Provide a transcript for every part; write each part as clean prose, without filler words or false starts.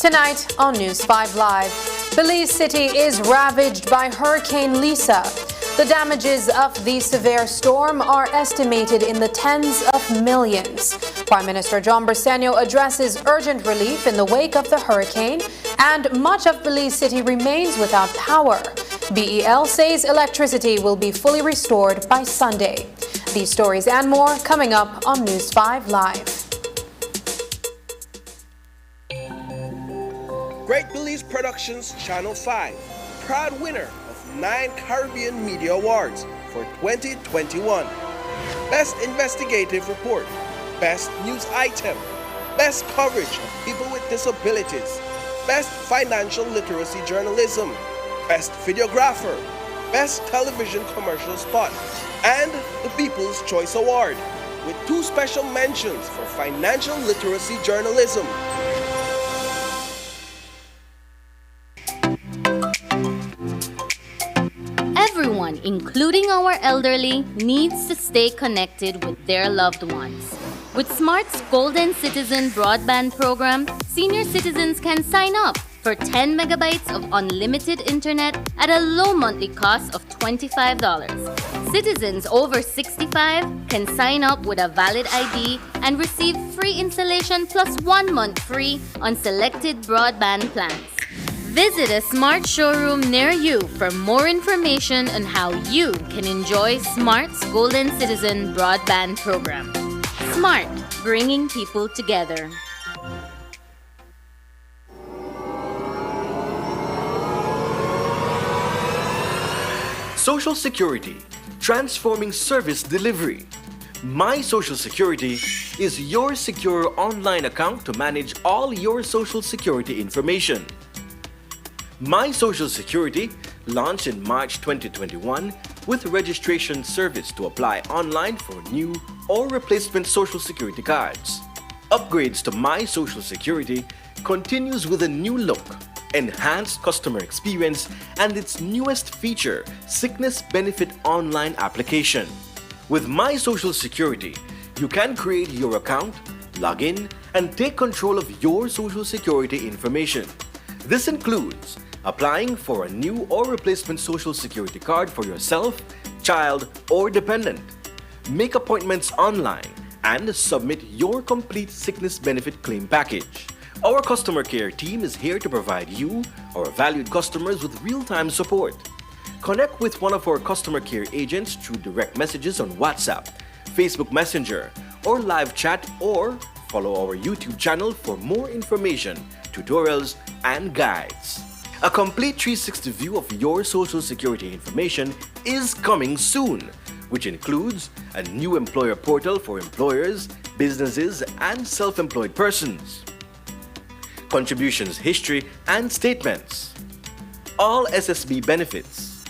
Tonight on News 5 Live, Belize City is ravaged by Hurricane Lisa. The damages of the severe storm are estimated in the tens of millions. Prime Minister John Briceño addresses urgent relief in the wake of the hurricane, and much of Belize City remains without power. BEL says electricity will be fully restored by Sunday. These stories and more coming up on News 5 Live. Great Belize Productions Channel 5, proud winner of 9 Caribbean Media Awards for 2021. Best Investigative Report, Best News Item, Best Coverage of People with Disabilities, Best Financial Literacy Journalism, Best Videographer, Best Television Commercial Spot, and the People's Choice Award, with 2 special mentions for Financial Literacy Journalism. Everyone, including our elderly, needs to stay connected with their loved ones. With Smart's Golden Citizen broadband program, senior citizens can sign up for 10 megabytes of unlimited internet at a low monthly cost of $25. Citizens over 65 can sign up with a valid ID and receive free installation plus 1 month free on selected broadband plans. Visit a Smart showroom near you for more information on how you can enjoy Smart's Golden Citizen broadband program. Smart, bringing people together. Social Security, transforming service delivery. My Social Security is your secure online account to manage all your Social Security information. My Social Security launched in March 2021 with registration service to apply online for new or replacement Social Security cards. Upgrades to My Social Security continues with a new look, enhanced customer experience, and its newest feature, Sickness Benefit Online application. With My Social Security, you can create your account, log in, and take control of your Social Security information. This includes applying for a new or replacement Social Security card for yourself, child, or dependent. Make appointments online and submit your complete sickness benefit claim package. Our customer care team is here to provide you, our valued customers, with real-time support. Connect with one of our customer care agents through direct messages on WhatsApp, Facebook Messenger, or live chat, or follow our YouTube channel for more information, tutorials, and guides. A complete 360 view of your Social Security information is coming soon, which includes a new employer portal for employers, businesses, and self-employed persons, contributions history and statements, all SSB benefits,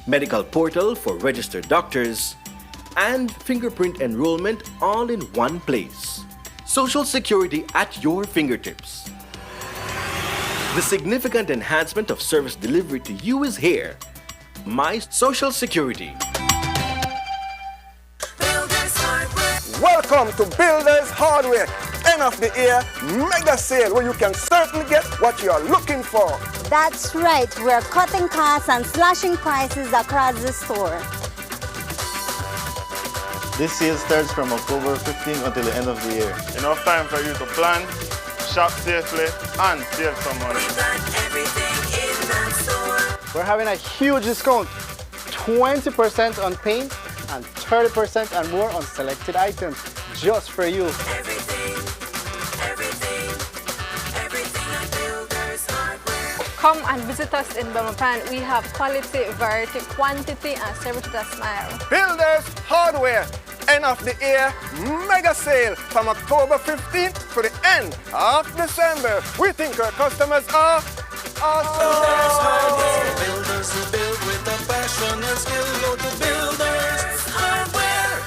medical portal for registered doctors, and fingerprint enrollment all in one place. Social Security at your fingertips. The significant enhancement of service delivery to you is here. My Social Security. Welcome to Builders Hardware, end of the year mega sale where you can certainly get what you are looking for. That's right, we're cutting costs and slashing prices across the store. This sale starts from October 15th until the end of the year. Enough time for you to plan, shop safely, and save some money. We're having a huge discount, 20% on paint and 30% and more on selected items, just for you. Come and visit us in Bellama. We have quality, variety, quantity, and service with a smile. Builders Hardware, end of the year mega sale from October 15th to the end of December. We think our customers are awesome. Builders who build with a passion and skill, go to Builders Hardware.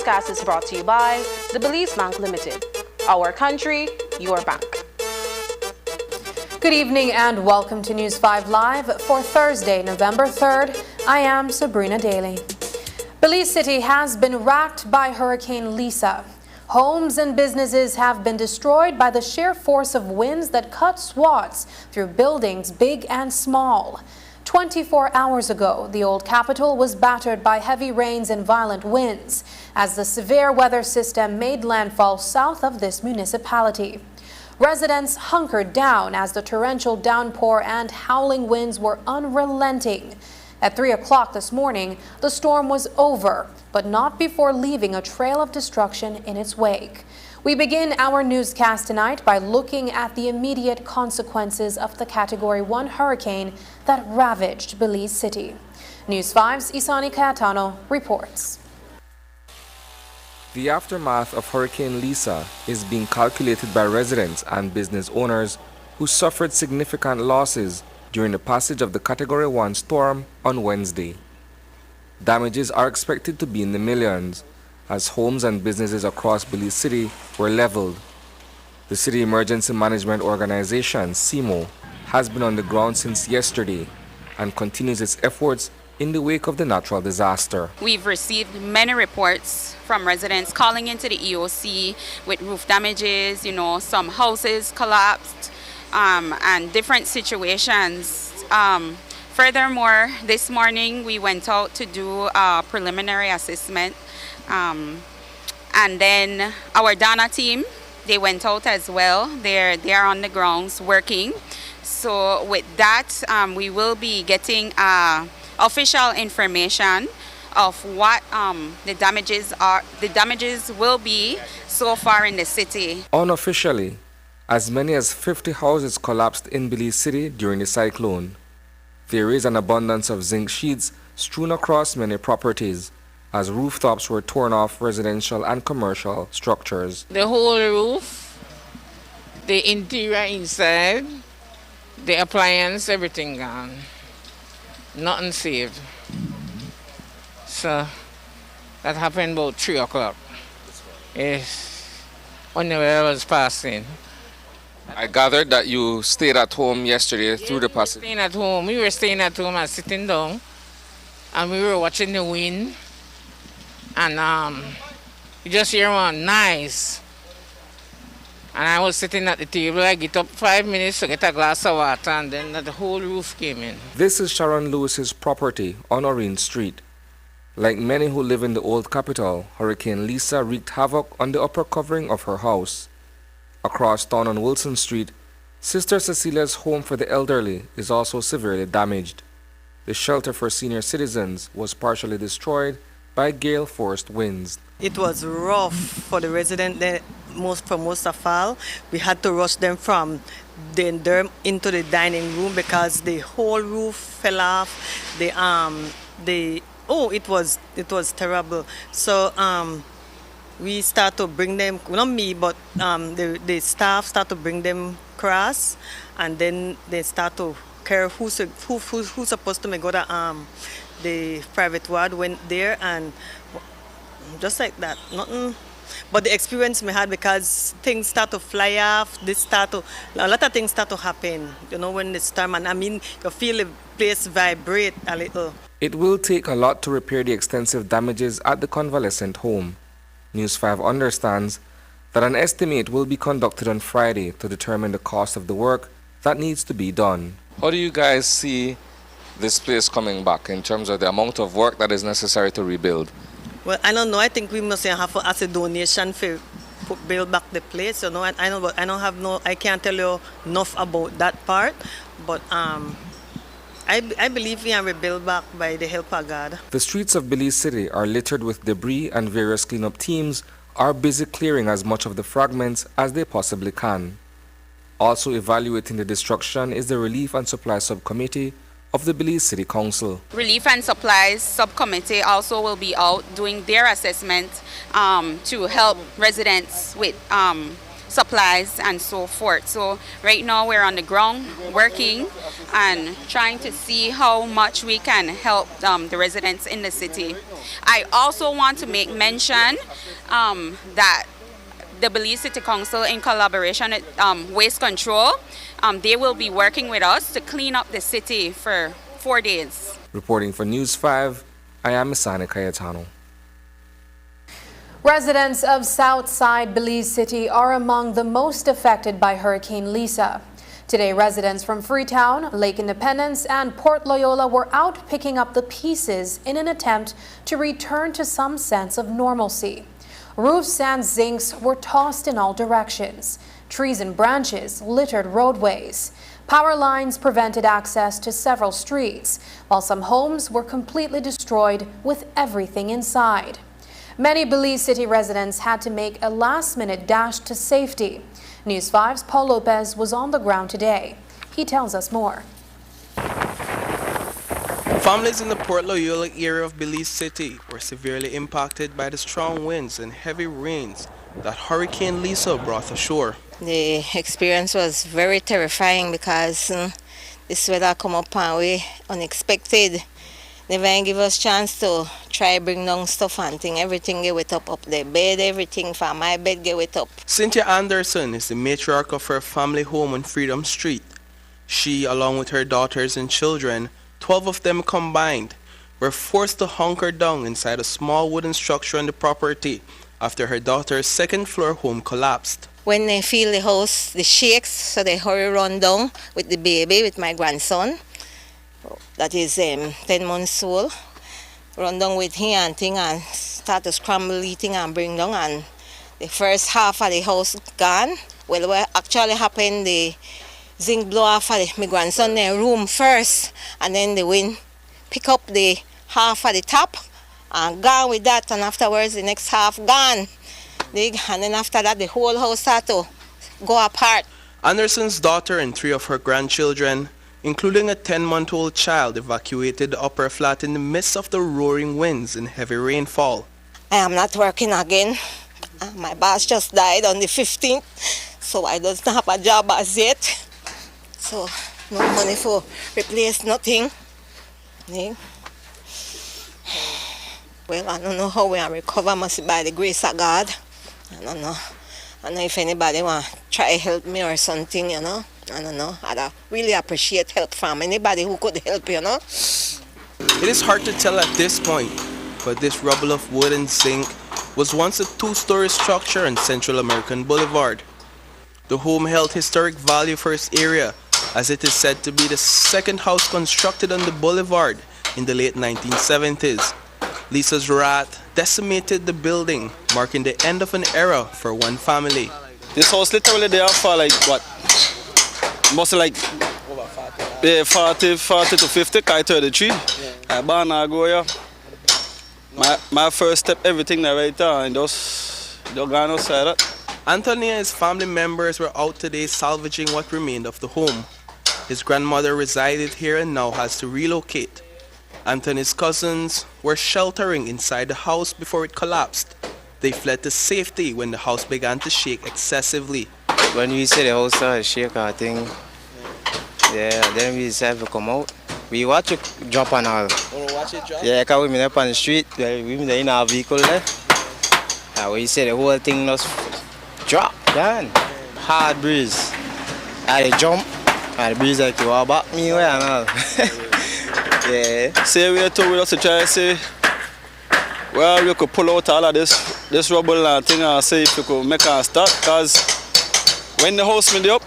newscast is brought to you by the Belize Bank Limited. Our country, your bank. Good evening and welcome to News 5 Live for Thursday, November 3rd. I am Sabrina Daly. Belize City has been racked by Hurricane Lisa. Homes and businesses have been destroyed by the sheer force of winds that cut swaths through buildings big and small. 24 hours ago, the old capital was battered by heavy rains and violent winds as the severe weather system made landfall south of this municipality. Residents hunkered down as the torrential downpour and howling winds were unrelenting. At 3 o'clock this morning, the storm was over, but not before leaving a trail of destruction in its wake. We begin our newscast tonight by looking at the immediate consequences of the Category 1 hurricane that ravaged Belize City. News 5's Isani Cayetano reports. The aftermath of Hurricane Lisa is being calculated by residents and business owners who suffered significant losses during the passage of the Category 1 storm on Wednesday. Damages are expected to be in the millions as homes and businesses across Belize City were leveled. The City Emergency Management Organization, CEMO, has been on the ground since yesterday and continues its efforts in the wake of the natural disaster. We've received many reports from residents calling into the EOC with roof damages, some houses collapsed, and different situations. Furthermore, this morning we went out to do a preliminary assessment, and then our Dana team, they went out as well. They're on the grounds working. So with that, we will be getting official information of what the damages will be so far in the city. Unofficially, as many as 50 houses collapsed in Belize City during the cyclone. There is an abundance of zinc sheets strewn across many properties as rooftops were torn off residential and commercial structures. The whole roof, the interior inside, the appliance, everything gone. Nothing saved. So that happened about 3 o'clock. When the weather was passing. I gathered that you stayed at home yesterday through the passage. We were staying at home and sitting down, and we were watching the wind, and you just hear one nice. And I was sitting at the table. I get up 5 minutes to get a glass of water, and then the whole roof came in. This is Sharon Lewis's property on Oreen Street. Like many who live in the old capital, Hurricane Lisa wreaked havoc on the upper covering of her house. Across town on Wilson Street, Sister Cecilia's home for the elderly is also severely damaged. The shelter for senior citizens was partially destroyed by gale-forced winds. It was rough for the residents. For most of all, we had to rush them from there into the dining room because the whole roof fell off. It was terrible. So we start to bring them, not me, but the staff start to bring them across, and then they start to care who's supposed to go to the private ward went there, and just like that, nothing. But the experience we had, because things start to fly off, a lot of things start to happen, when the storm, and you feel the place vibrate a little. It will take a lot to repair the extensive damages at the convalescent home. News 5 understands that an estimate will be conducted on Friday to determine the cost of the work that needs to be done. How do you guys see this place coming back in terms of the amount of work that is necessary to rebuild? Well, I don't know. I think we must have as a donation for build back the place. I can't tell you enough about that part, but I believe we can rebuild back by the help of God. The streets of Belize City are littered with debris, and various cleanup teams are busy clearing as much of the fragments as they possibly can. Also evaluating the destruction is the Relief and Supply Subcommittee of the Belize City Council. Relief and Supplies Subcommittee also will be out doing their assessment to help residents with supplies and so forth. So right now we're on the ground working and trying to see how much we can help the residents in the city. I also want to make mention that the Belize City Council, in collaboration with Waste Control, they will be working with us to clean up the city for 4 days. Reporting for News 5, I am Misani Cayetano. Residents of Southside Belize City are among the most affected by Hurricane Lisa. Today, residents from Freetown, Lake Independence, and Port Loyola were out picking up the pieces in an attempt to return to some sense of normalcy. Roofs and zincs were tossed in all directions. Trees and branches littered roadways. Power lines prevented access to several streets, while some homes were completely destroyed with everything inside. Many Belize City residents had to make a last-minute dash to safety. News 5's Paul Lopez was on the ground today. He tells us more. Families in the Port Loyola area of Belize City were severely impacted by the strong winds and heavy rains that Hurricane Lisa brought ashore. The experience was very terrifying because this weather come up and we unexpected. Never even give us chance to try bring down stuff and thing. Everything get wet up the bed, everything from my bed get wet up. Cynthia Anderson is the matriarch of her family home on Freedom Street. She, along with her daughters and children, 12 of them combined, were forced to hunker down inside a small wooden structure on the property after her daughter's second-floor home collapsed. When they feel the house, the shakes, so they hurry run down with the baby, with my grandson. That is 10 months old. Run down with him and thing and start to scramble eating and bring down, and the first half of the house gone. Well, what actually happened, the zinc blow off of my grandson their room first, and then the wind pick up the half of the top and gone with that, and afterwards the next half gone. And then after that the whole house started to go apart. Anderson's daughter and 3 of her grandchildren, including a 10-month-old child, evacuated the upper flat in the midst of the roaring winds and heavy rainfall. I am not working again. My boss just died on the 15th, so I don't have a job as yet. So no money for replace nothing. Well, I don't know how we are recover, must be by the grace of God. I don't know. I don't know if anybody want to try help me or something, you know. I don't know. I'd really appreciate help from anybody who could help, you know. It is hard to tell at this point, but this rubble of wood and zinc was once a 2-story structure on Central American Boulevard. The home held historic value for its area, as it is said to be the second house constructed on the boulevard in the late 1970s. Lisa's wrath decimated the building, marking the end of an era for one family. This house literally there for like what? Mostly like 40 to 50, 33. I born I go here. My first step, everything there right there, and just gone outside that. Anthony and his family members were out today salvaging what remained of the home. His grandmother resided here and now has to relocate. Anthony's cousins were sheltering inside the house before it collapsed. They fled to safety when the house began to shake excessively. When we see the house started shake, I think, then we decided to come out. We watch it drop and all. Watch it drop? Yeah, because we up on the street, we in our vehicle there. And we see the whole thing just drop down. Hard breeze. I jump, and the breeze like you are back me way and all. Yeah. Say we told us to try to say, well, we could pull out all of this rubble and thing and see if we could make a start, because when the house made up,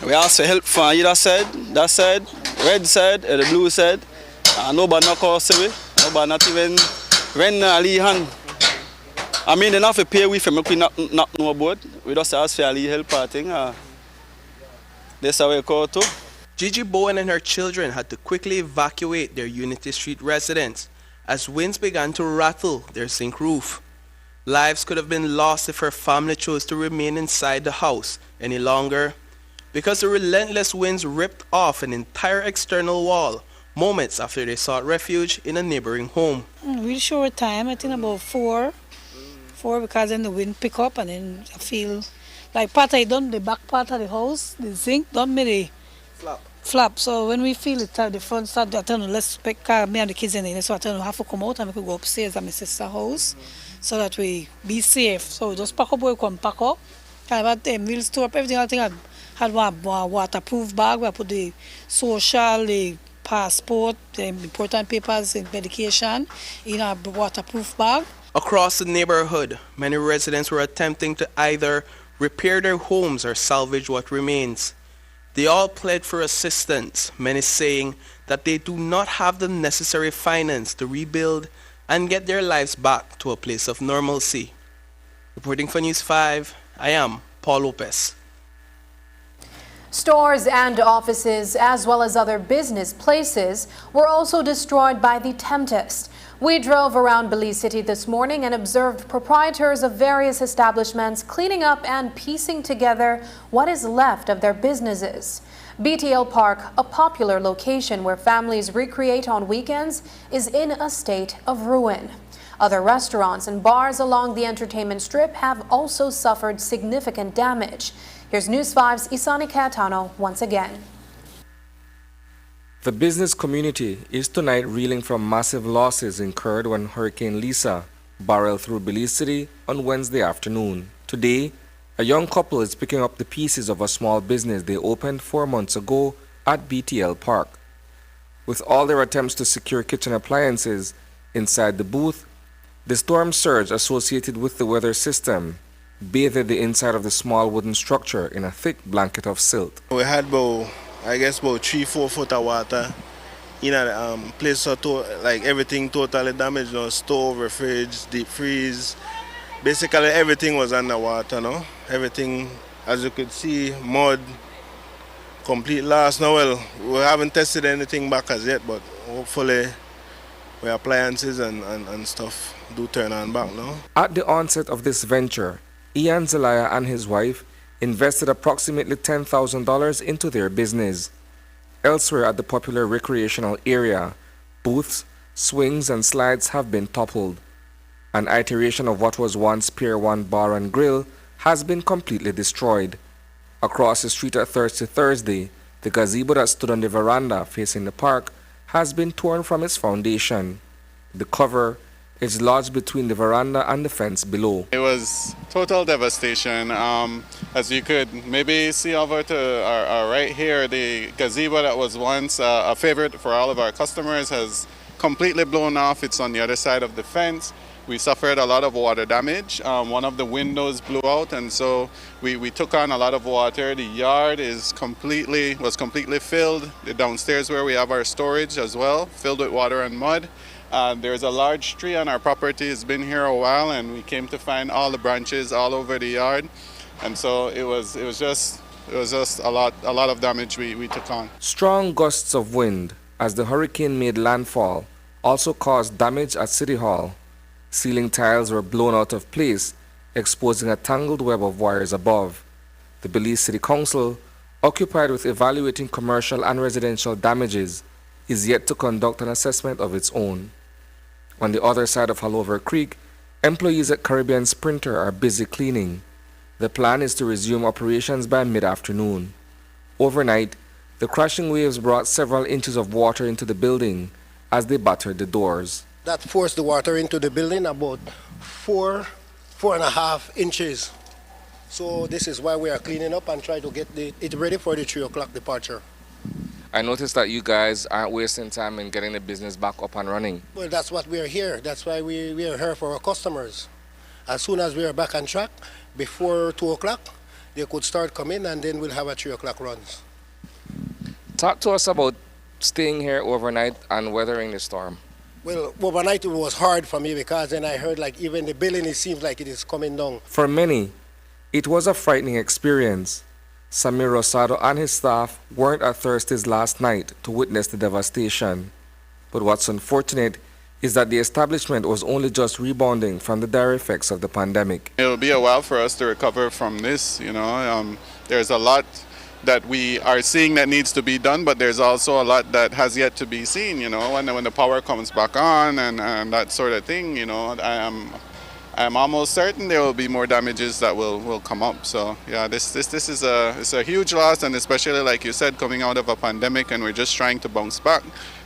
we asked for help from either side, that side, red side, or the blue side, and nobody knock us away, nobody not even rent a lead hand. I mean, they not have to pay we for make we not no board, we just ask for a lead help or thing, that's how we call it too. Gigi Bowen and her children had to quickly evacuate their Unity Street residence as winds began to rattle their zinc roof. Lives could have been lost if her family chose to remain inside the house any longer, because the relentless winds ripped off an entire external wall moments after they sought refuge in a neighboring home. Really short time, I think about 4 before because then the wind pick up and then I feel like part I done the back part of the house, the zinc done me the flap. So when we feel it, the front start, I tell them let's pick me and the kids in there. So I tell them have to come out and we could go upstairs at my sister's house so that we be safe. So we just pack up where we come pack up. We'll store up everything. I think I had one waterproof bag where I put the social, the passport, the important papers and medication in a waterproof bag. Across the neighborhood, many residents were attempting to either repair their homes or salvage what remains. They all pled for assistance, many saying that they do not have the necessary finance to rebuild and get their lives back to a place of normalcy. Reporting for News 5, I am Paul Lopez. Stores and offices, as well as other business places, were also destroyed by the tempest. We drove around Belize City this morning and observed proprietors of various establishments cleaning up and piecing together what is left of their businesses. BTL Park, a popular location where families recreate on weekends, is in a state of ruin. Other restaurants and bars along the entertainment strip have also suffered significant damage. Here's News 5's Isani Cayetano once again. The business community is tonight reeling from massive losses incurred when Hurricane Lisa barreled through Belize City on Wednesday afternoon. Today, a young couple is picking up the pieces of a small business they opened 4 months ago at BTL Park. With all their attempts to secure kitchen appliances inside the booth, the storm surge associated with the weather system bathed the inside of the small wooden structure in a thick blanket of silt. We had about 3-4 foot of water. Place like everything totally damaged. Stove, fridge, deep freeze. Basically everything was underwater. No? Everything, as you could see, mud, complete loss. Now, well, we haven't tested anything back as yet, but hopefully our appliances and stuff do turn on back now. At the onset of this venture, Ian Zelaya and his wife invested approximately $10,000 into their business. Elsewhere at the popular recreational area, booths, swings and slides have been toppled. An iteration of what was once Pier 1 Bar and Grill has been completely destroyed. Across the street at Thursday, the gazebo that stood on the veranda facing the park has been torn from its foundation. The cover is lodged between the veranda and the fence below. It was total devastation. As you could maybe see over to our right here, the gazebo that was once a favorite for all of our customers has completely blown off. It's on the other side of the fence. We suffered a lot of water damage. One of the windows blew out, and so we took on a lot of water. The yard was completely filled. The downstairs where we have our storage as well, filled with water and mud. There's a large tree on our property. It's been here a while, and we came to find all the branches all over the yard, and so it was just a lot of damage we took on. Strong gusts of wind as the hurricane made landfall also caused damage at City Hall. Ceiling tiles were blown out of place, exposing a tangled web of wires above. The Belize City Council, occupied with evaluating commercial and residential damages, is yet to conduct an assessment of its own. On the other side of Hallover Creek, employees at Caribbean Sprinter are busy cleaning. The plan is to resume operations by mid-afternoon. Overnight, the crashing waves brought several inches of water into the building as they battered the doors. That forced the water into the building about 4.5 inches. So this is why we are cleaning up and try to get it ready for the 3 o'clock departure. I noticed that you guys aren't wasting time in getting the business back up and running. Well, that's what we are here. That's why we are here for our customers. As soon as we are back on track, before 2 o'clock, they could start coming, and then we'll have a 3 o'clock runs. Talk to us about staying here overnight and weathering the storm. Well, overnight it was hard for me because then I heard like even the building, it seems like it is coming down. For many, it was a frightening experience. Samir Rosado and his staff weren't at Thursday's last night to witness the devastation. But what's unfortunate is that the establishment was only just rebounding from the dire effects of the pandemic. It'll be a while for us to recover from this, There's a lot that we are seeing that needs to be done, but there's also a lot that has yet to be seen, when the power comes back on and that sort of thing, I I'm almost certain there will be more damages that will come up. So yeah, this is it's a huge loss, and especially like you said, coming out of a pandemic, and we're just trying to bounce back.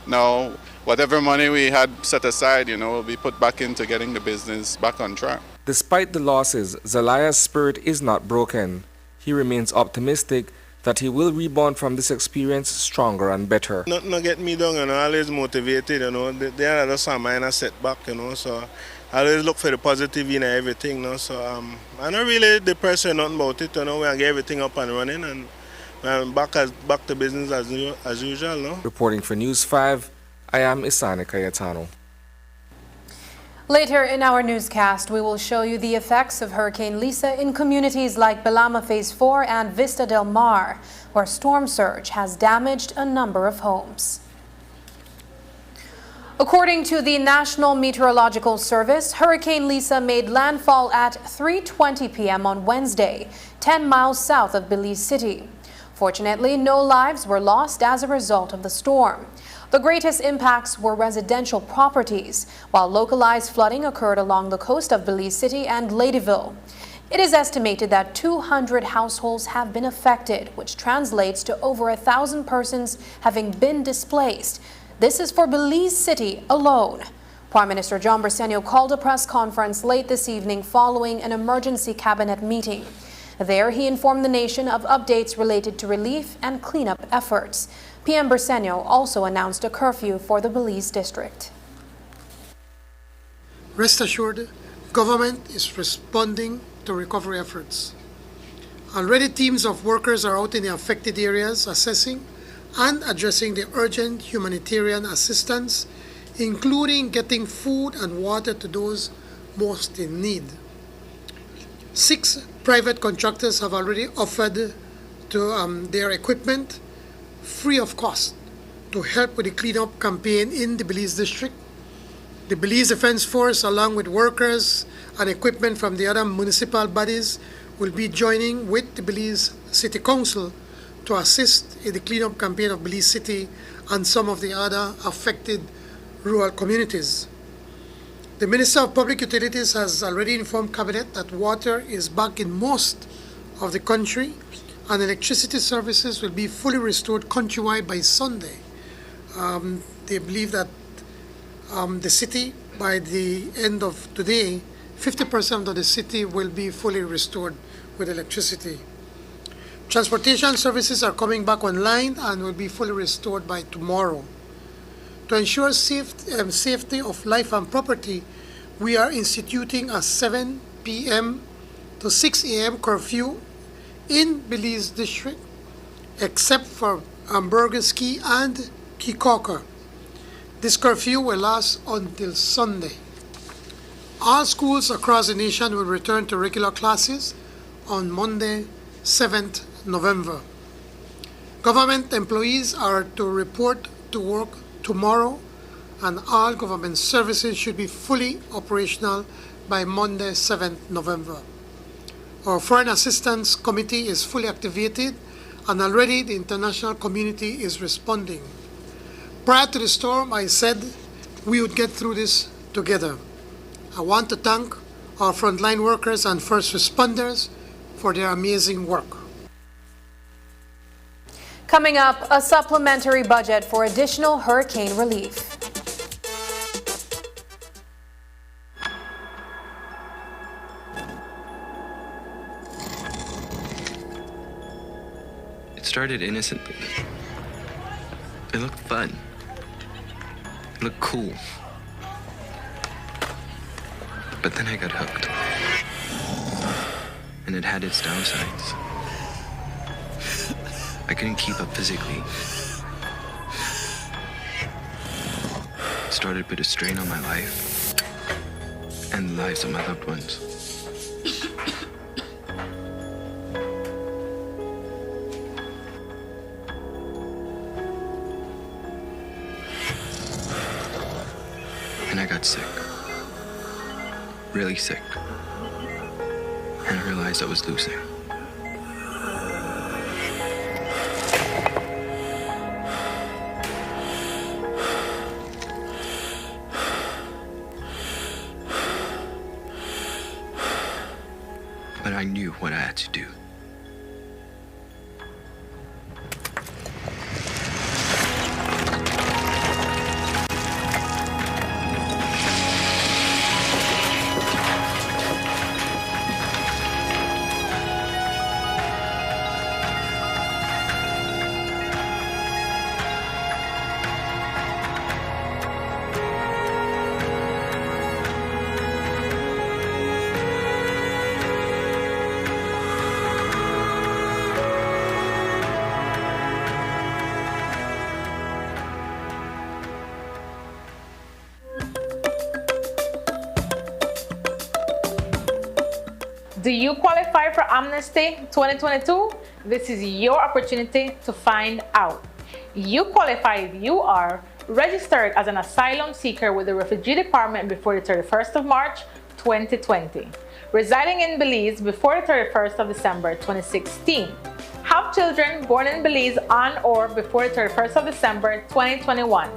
Now, whatever money we had set aside, will be put back into getting the business back on track. Despite the losses, Zelaya's spirit is not broken. He remains optimistic that he will rebound from this experience stronger and better. Nothing get me down, always motivated, There are just some minor setback, so I always look for the positive in everything, so I'm not really depressed or nothing about it, We get everything up and running, and I'm back to business as usual, Reporting for News 5, I am Isani Cayetano. Later in our newscast, we will show you the effects of Hurricane Lisa in communities like Bellama Phase 4 and Vista Del Mar, where storm surge has damaged a number of homes. According to the National Meteorological Service, Hurricane Lisa made landfall at 3:20 p.m. on Wednesday, 10 miles south of Belize City. Fortunately, no lives were lost as a result of the storm. The greatest impacts were residential properties, while localized flooding occurred along the coast of Belize City and Ladyville. It is estimated that 200 households have been affected, which translates to over 1,000 persons having been displaced. This is for Belize City alone. Prime Minister John Briceño called a press conference late this evening following an emergency cabinet meeting. There, he informed the nation of updates related to relief and cleanup efforts. PM Briceño also announced a curfew for the Belize district. Rest assured, government is responding to recovery efforts. Already teams of workers are out in the affected areas assessing and addressing the urgent humanitarian assistance, including getting food and water to those most in need. 6 private contractors have already offered to their equipment free of cost to help with the cleanup campaign in the Belize district. The Belize Defense Force, along with workers and equipment from the other municipal bodies, will be joining with the Belize City Council to assist in the cleanup campaign of Belize City and some of the other affected rural communities. The Minister of Public Utilities has already informed Cabinet that water is back in most of the country and electricity services will be fully restored countrywide by Sunday. They believe that the city, by the end of today, 50% of the city will be fully restored with electricity. Transportation services are coming back online and will be fully restored by tomorrow. To ensure safety of life and property, we are instituting a 7 p.m. to 6 a.m. curfew in Belize district, except for Ambergris Key and Kikoka. This curfew will last until Sunday. All schools across the nation will return to regular classes on Monday, 7th November. Government employees are to report to work tomorrow, and all government services should be fully operational by Monday, 7th November. Our Foreign Assistance Committee is fully activated, and already the international community is responding. Prior to the storm, I said we would get through this together. I want to thank our frontline workers and first responders for their amazing work. Coming up, a supplementary budget for additional hurricane relief. It started innocently. It looked fun. It looked cool. But then I got hooked. And it had its downsides. I couldn't keep up physically. It started to put a strain on my life and the lives of my loved ones. And I got sick. Really sick. And I realized I was losing. had to do. Do you qualify for Amnesty 2022? This is your opportunity to find out. You qualify if you are registered as an asylum seeker with the Refugee Department before the 31st of March 2020, residing in Belize before the 31st of December 2016, have children born in Belize on or before the 31st of December 2021,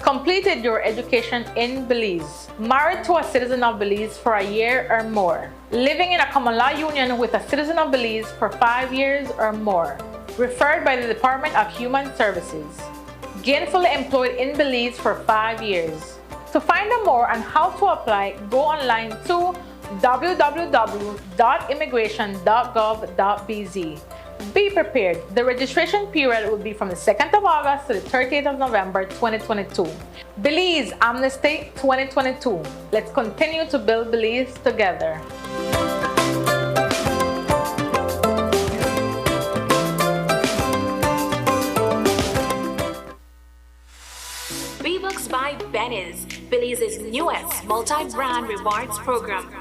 completed your education in Belize, married to a citizen of Belize for a year or more, living in a common law union with a citizen of Belize for 5 years or more, referred by the Department of Human Services, gainfully employed in Belize for 5 years. To find out more on how to apply, go online to www.immigration.gov.bz. Be prepared. The registration period will be from the 2nd of August to the 30th of November 2022. Belize Amnesty 2022. Let's continue to build Belize together. V-Bucks by Benny's, Belize's newest multi-brand rewards program.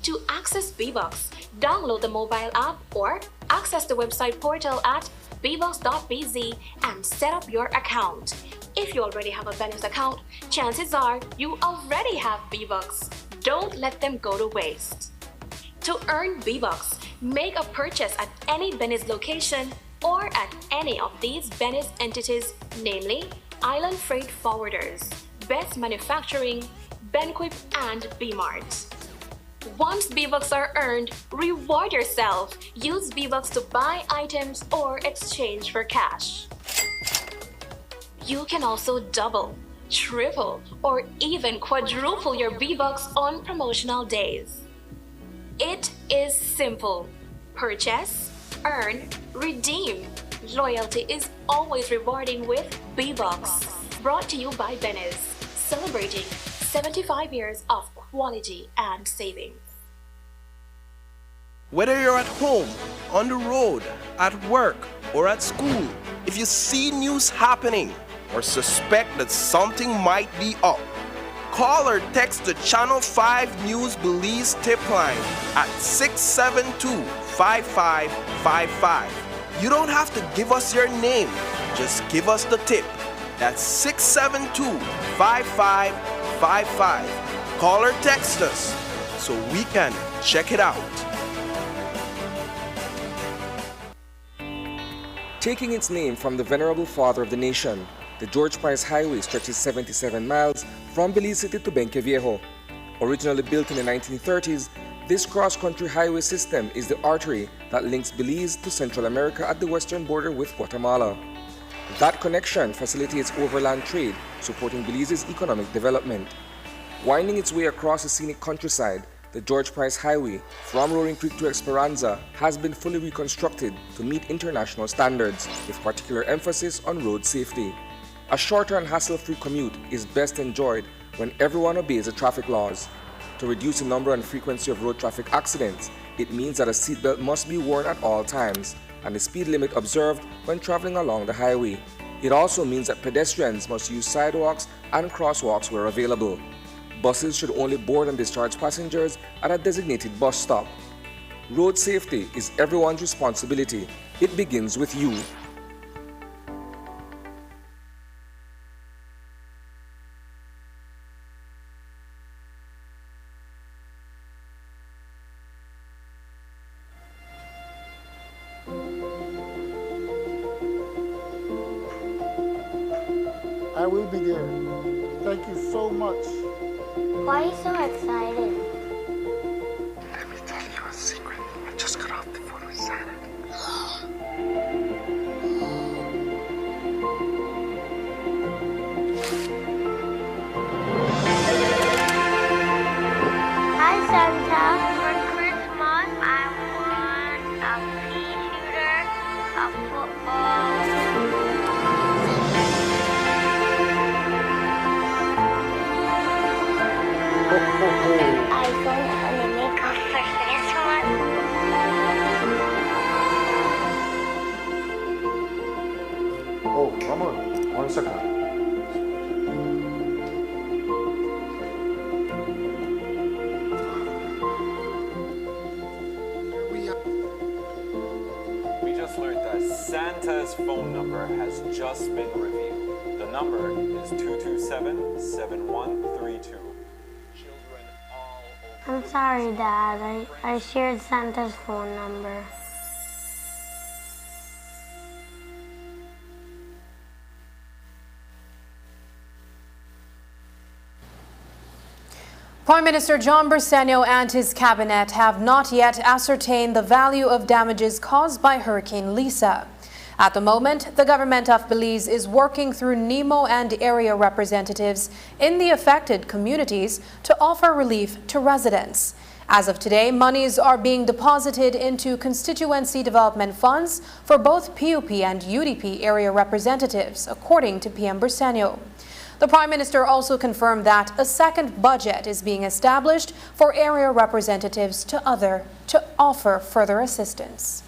To access V-Bucks, download the mobile app or access the website portal at bbucks.bz and set up your account. If you already have a Benny's account, chances are you already have V-Bucks. Don't let them go to waste. To earn V-Bucks, make a purchase at any Benny's location or at any of these Benny's entities, namely Island Freight Forwarders, Best Manufacturing, Benquip, and B-Mart. Once V-Bucks are earned, reward yourself. Use V-Bucks to buy items or exchange for cash. You can also double, triple, or even quadruple your V-Bucks on promotional days. It is simple. Purchase, earn, redeem. Loyalty is always rewarding with V-Bucks. Brought to you by Benny's, celebrating 75 years of quality and savings. Whether you're at home, on the road, at work, or at school, if you see news happening or suspect that something might be up, call or text the Channel 5 News Belize tip line at 672-5555. You don't have to give us your name, just give us the tip. That's 672-5555. Call or text us so we can check it out. Taking its name from the venerable father of the nation, the George Price Highway stretches 77 miles from Belize City to Benqueviejo. Originally built in the 1930s, this cross-country highway system is the artery that links Belize to Central America at the western border with Guatemala. That connection facilitates overland trade, supporting Belize's economic development. Winding its way across the scenic countryside, the George Price Highway from Roaring Creek to Esperanza has been fully reconstructed to meet international standards, with particular emphasis on road safety. A shorter and hassle-free commute is best enjoyed when everyone obeys the traffic laws. To reduce the number and frequency of road traffic accidents, it means that a seatbelt must be worn at all times and the speed limit observed when traveling along the highway. It also means that pedestrians must use sidewalks and crosswalks where available. Buses should only board and discharge passengers at a designated bus stop. Road safety is everyone's responsibility. It begins with you. I will be there. Thank you so much. Why are you so excited? Santa, for Christmas I want a pea shooter, a football. iPhone and a makeup for Christmas. Oh, Ramon, 1 second. We just learned that Santa's phone number has just been revealed. The number is 227-7132. I'm sorry, Dad. I shared Santa's phone number. Prime Minister John Briceño and his cabinet have not yet ascertained the value of damages caused by Hurricane Lisa. At the moment, the government of Belize is working through NEMO and area representatives in the affected communities to offer relief to residents. As of today, monies are being deposited into constituency development funds for both PUP and UDP area representatives, according to PM Briceño. The Prime Minister also confirmed that a second budget is being established for area representatives to offer further assistance.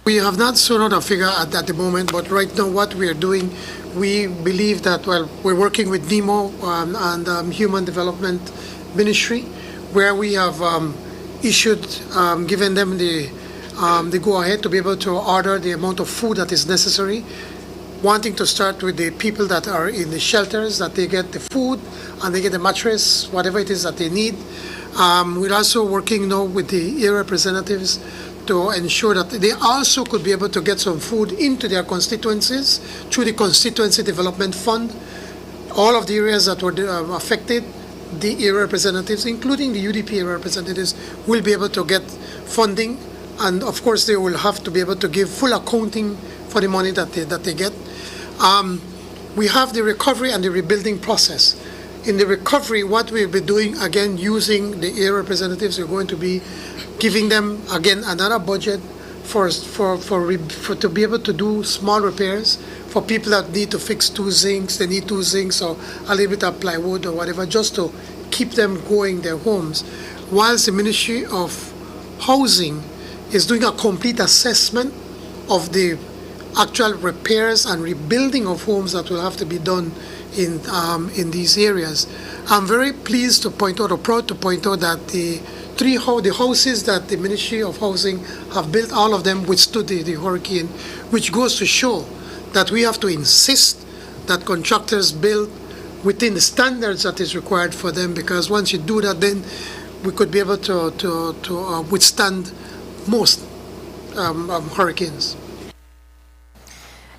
We have not thrown out a figure at the moment, but right now what we are doing, we believe that, well, we're working with NEMO and Human Development Ministry, where we have given them the go-ahead to be able to order the amount of food that is necessary, wanting to start with the people that are in the shelters, that they get the food and they get the mattress, whatever it is that they need. We're also working now with the area representatives to ensure that they also could be able to get some food into their constituencies through the Constituency Development Fund. All of the areas that were affected, the area representatives, including the UDP area representatives, will be able to get funding, and of course they will have to be able to give full accounting for the money that they get. We have the recovery and the rebuilding process. In the recovery, what we'll be doing, again, using the area representatives, we're going to be giving them, again, another budget to be able to do small repairs for people that need to fix two zincs, they need two zincs or a little bit of plywood or whatever, just to keep them going their homes, whilst the Ministry of Housing is doing a complete assessment of the actual repairs and rebuilding of homes that will have to be done in these areas. I'm very pleased to point out, or proud to point out, that the houses that the Ministry of Housing have built, all of them withstood the hurricane, which goes to show that we have to insist that contractors build within the standards that is required for them, because once you do that, then we could be able to withstand most hurricanes.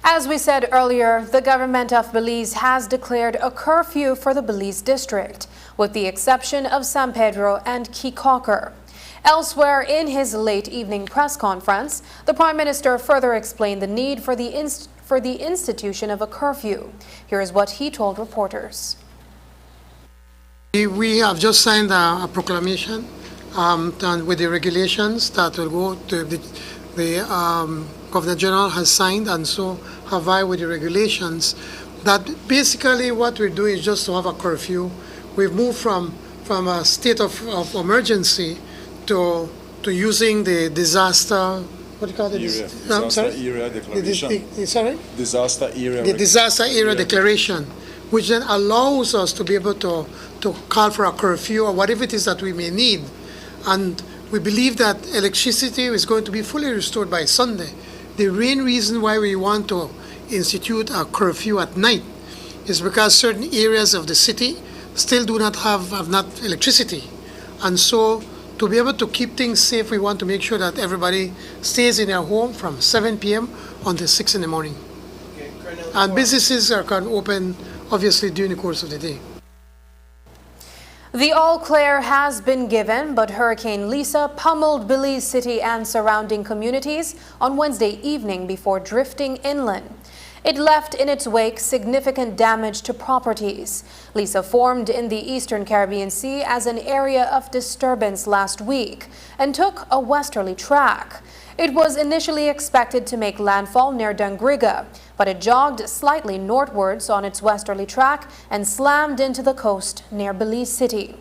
As we said earlier, the government of Belize has declared a curfew for the Belize district, with the exception of San Pedro and Kikoker. Elsewhere, in his late evening press conference, the Prime Minister further explained the need for the institution of a curfew. Here is what he told reporters. We have just signed a proclamation with the regulations that will go to the Governor General has signed, and so have I with the regulations, that basically what we're doing is just to have a curfew. We've moved from a state of emergency to using the disaster, what do you call it? Disaster area declaration. Sorry? Disaster area. The disaster area declaration, which then allows us to be able to call for a curfew or whatever it is that we may need. And we believe that electricity is going to be fully restored by Sunday. The main reason why we want to institute a curfew at night is because certain areas of the city still do not have electricity. And so to be able to keep things safe, we want to make sure that everybody stays in their home from 7 p.m. until 6 in the morning. Okay, and businesses can open, obviously, during the course of the day. The all-clear has been given, but Hurricane Lisa pummeled Belize City and surrounding communities on Wednesday evening before drifting inland. It left in its wake significant damage to properties. Lisa formed in the eastern Caribbean Sea as an area of disturbance last week and took a westerly track. It was initially expected to make landfall near Dangriga, but it jogged slightly northwards on its westerly track and slammed into the coast near Belize City.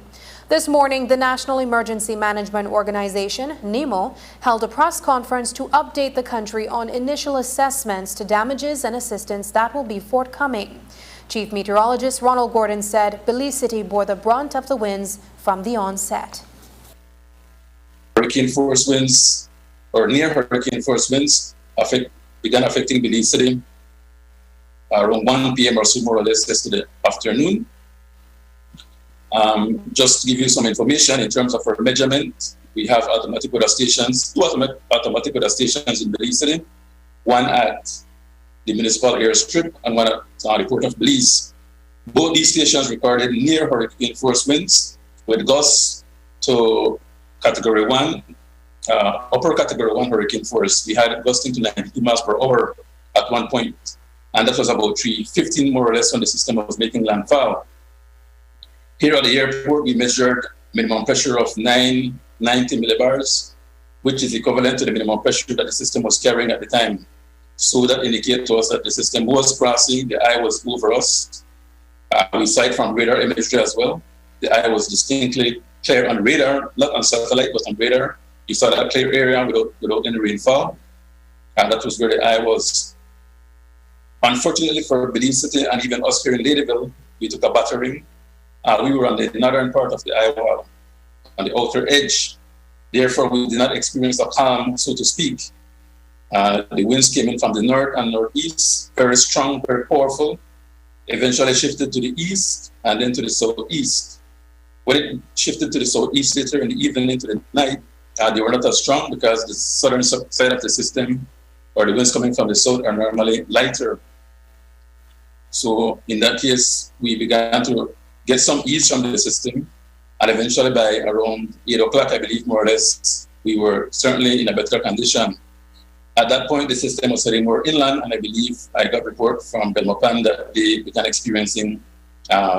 This morning, the National Emergency Management Organization, NEMO, held a press conference to update the country on initial assessments to damages and assistance that will be forthcoming. Chief Meteorologist Ronald Gordon said Belize City bore the brunt of the winds from the onset. Hurricane force winds, or near hurricane force winds, began affecting Belize City around 1 p.m. or so, more or less, yesterday afternoon. Just to give you some information in terms of our measurement, we have automatic weather stations, two automatic weather stations in Belize City, one at the municipal airstrip and one at the Port of Belize. Both these stations recorded near hurricane force winds with gusts to Category 1, upper Category 1 hurricane force. We had gusting to 92 miles per hour at one point, and that was about 3:15 more or less when the system was making landfall. Here at the airport, we measured minimum pressure of 990 millibars, which is equivalent to the minimum pressure that the system was carrying at the time. So that indicated to us that the system was crossing, the eye was over us. We saw it from radar imagery as well. The eye was distinctly clear on radar, not on satellite, but on radar. You saw that clear area without any rainfall. And that was where the eye was. Unfortunately for Belize City and even us here in Ladyville, we took a battering. We were on the northern part of the eye wall, on the outer edge. Therefore, we did not experience a calm, so to speak. The winds came in from the north and northeast, very strong, very powerful. Eventually shifted to the east and then to the southeast. When it shifted to the southeast later in the evening into the night, they were not as strong because the southern side of the system, or the winds coming from the south, are normally lighter. So in that case, we began to get some ease from the system, and eventually by around 8 o'clock, I believe, more or less, we were certainly in a better condition. At that point, the system was heading more inland, and I believe I got report from Bellama that they began experiencing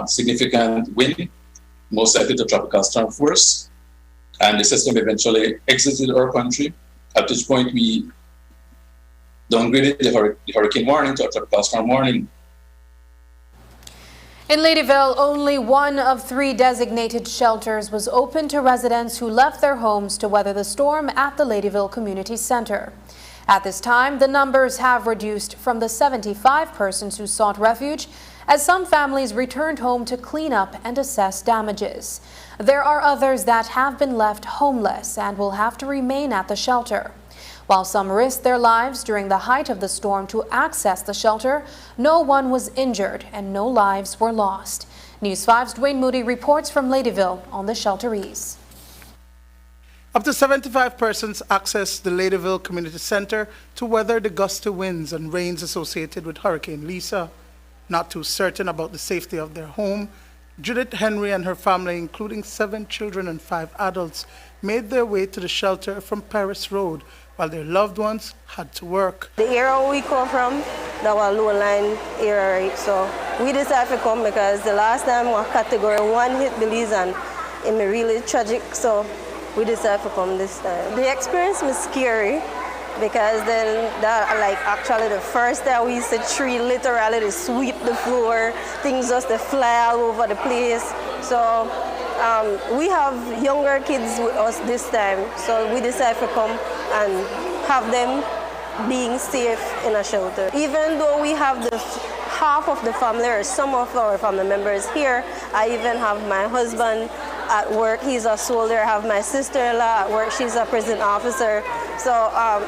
significant wind, most likely to tropical storm force, and the system eventually exited our country, at which point we downgraded the hurricane warning to a tropical storm warning. In Ladyville, only one of 3 designated shelters was open to residents who left their homes to weather the storm at the Ladyville Community Center. At this time, the numbers have reduced from the 75 persons who sought refuge, as some families returned home to clean up and assess damages. There are others that have been left homeless and will have to remain at the shelter. While some risked their lives during the height of the storm to access the shelter, no one was injured and no lives were lost. News 5's Dwayne Moody reports from Ladyville on the shelterees. Up to 75 persons accessed the Ladyville Community Center to weather the gusty winds and rains associated with Hurricane Lisa. Not too certain about the safety of their home, Judith Henry and her family, including 7 children and 5 adults, made their way to the shelter from Paris Road, while their loved ones had to work. The area we come from, that was low-line area, right? So we decided to come because the last time we Category 1 hit Belize and it was really tragic, so we decided to come this time. The experience was scary because then actually the first time we used to tree literally to sweep the floor, things just to fly all over the place. So we have younger kids with us this time, so we decided to come and have them being safe in a shelter. Even though we have the half of the family or some of our family members here, I even have my husband at work, he's a soldier. I have my sister-in-law at work, she's a prison officer. So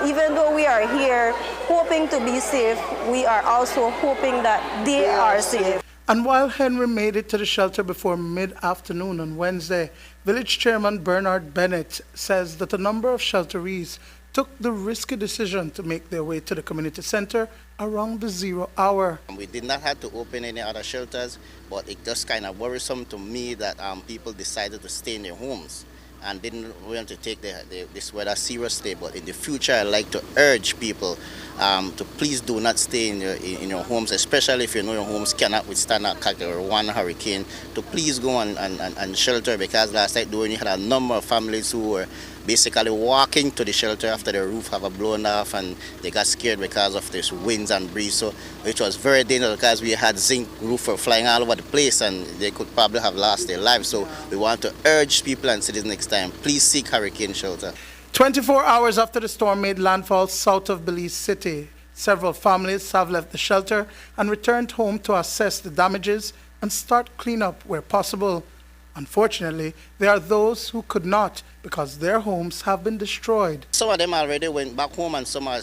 even though we are here hoping to be safe, we are also hoping that they are safe. And while Henry made it to the shelter before mid-afternoon on Wednesday, Village Chairman Bernard Bennett says that a number of shelterees took the risky decision to make their way to the community center around the 0 hour. We did not have to open any other shelters, but it just kind of worrisome to me that people decided to stay in their homes and didn't want to take this weather seriously. But in the future, I'd like to urge people to please do not stay in your homes, especially if you know your homes cannot withstand a Category 1 hurricane, to please go and shelter, because last night we had a number of families who were basically walking to the shelter after the roof have blown off, and they got scared because of this winds and breeze. So it was very dangerous because we had zinc roof flying all over the place, and they could probably have lost their lives. So we want to urge people and citizens next time, please seek hurricane shelter. 24 hours after the storm made landfall south of Belize City, several families have left the shelter and returned home to assess the damages and start cleanup where possible. Unfortunately, there are those who could not because their homes have been destroyed. Some of them already went back home and some are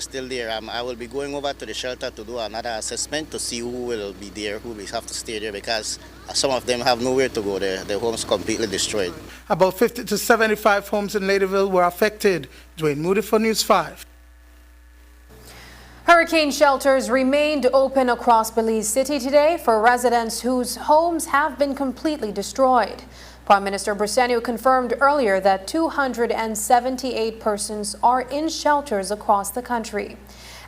still there. I will be going over to the shelter to do another assessment to see who will be there, who will have to stay there, because some of them have nowhere to go. Their homes completely destroyed. About 50 to 75 homes in Ladyville were affected. Dwayne Moody for News 5. Hurricane shelters remained open across Belize City today for residents whose homes have been completely destroyed. Prime Minister Briceño confirmed earlier that 278 persons are in shelters across the country.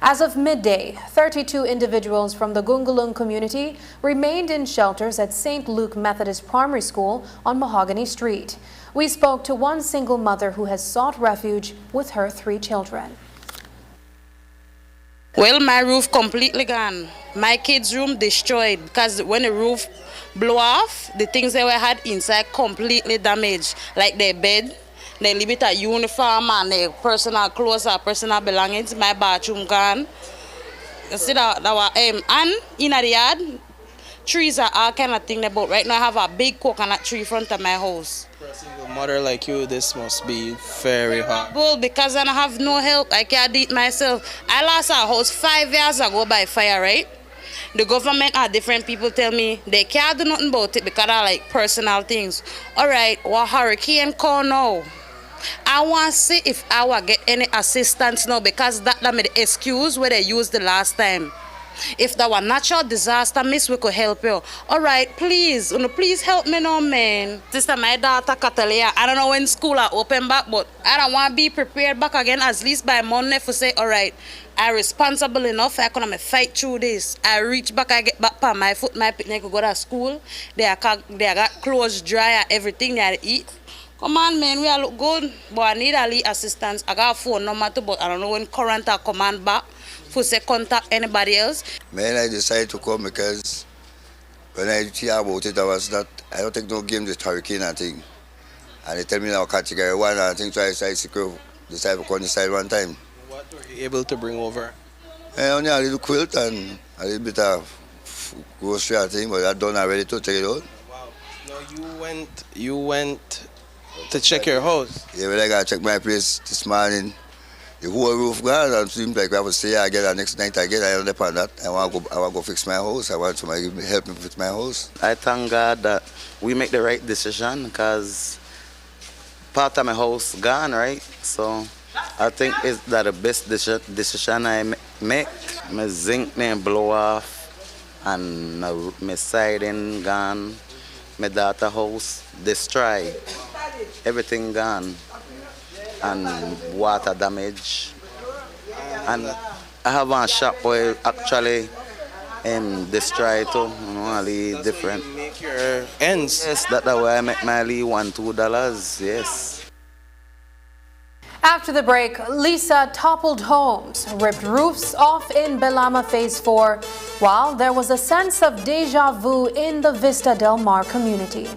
As of midday, 32 individuals from the Gungalung community remained in shelters at St. Luke Methodist Primary School on Mahogany Street. We spoke to one single mother who has sought refuge with her 3 children. Well, my roof completely gone. My kids' room destroyed because when the roof blew off, the things they had inside completely damaged, like their bed, their little uniform and their personal clothes or personal belongings. My bathroom gone. You see that and in the yard, trees are all kind of thing about. Right now I have a big coconut tree in front of my house. For a single mother like you, this must be very hard. Well, because I have no help, I can't do it myself. I lost our house 5 years ago by fire, right? The government or different people tell me they can't do nothing about it because of like personal things. All right, what hurricane call now? I want to see if I will get any assistance now, because that made the excuse where they used the last time. If there was natural disaster, miss, we could help you. All right, please help me now, man. Sister, my daughter Catalina, I don't know when school are open back, but I don't want to be prepared back again, at least by Monday, for say, all right, I'm responsible enough, I can fight through this. I reach back, I get back on my foot, my picnic go to school. They got clothes dry and everything they eat. Come on, man, we all look good, but I need a little assistance. I got a phone number too, but I don't know when current or command back for say contact anybody else. Man, I decided to come because when I hear about it, I don't take no game with hurricane and thing. And they tell me now Category 1 and things, so I decided to come inside one time. What were you able to bring over? Only a little quilt and a little bit of grocery and thing, but I done already to take it out. Wow. No, you went to check your house? Yeah, but I got to check my place this morning. The whole roof gone, and it seems like I will stay again the next night again. I don't depend on that. I want to go fix my house. I want somebody to help me fix my house. I thank God that we make the right decision, because part of my house gone, right? So I think it's that the best decision I make. My zinc name blow off, and my siding gone. My daughter house destroyed. Everything gone. And water damage. And I have a shop where actually destroyed too, only different. Make your ends. Yes, that's why I make my $1-2, yes. After the break, Lisa toppled homes, ripped roofs off in Bellama Phase 4, while there was a sense of deja vu in the Vista Del Mar community.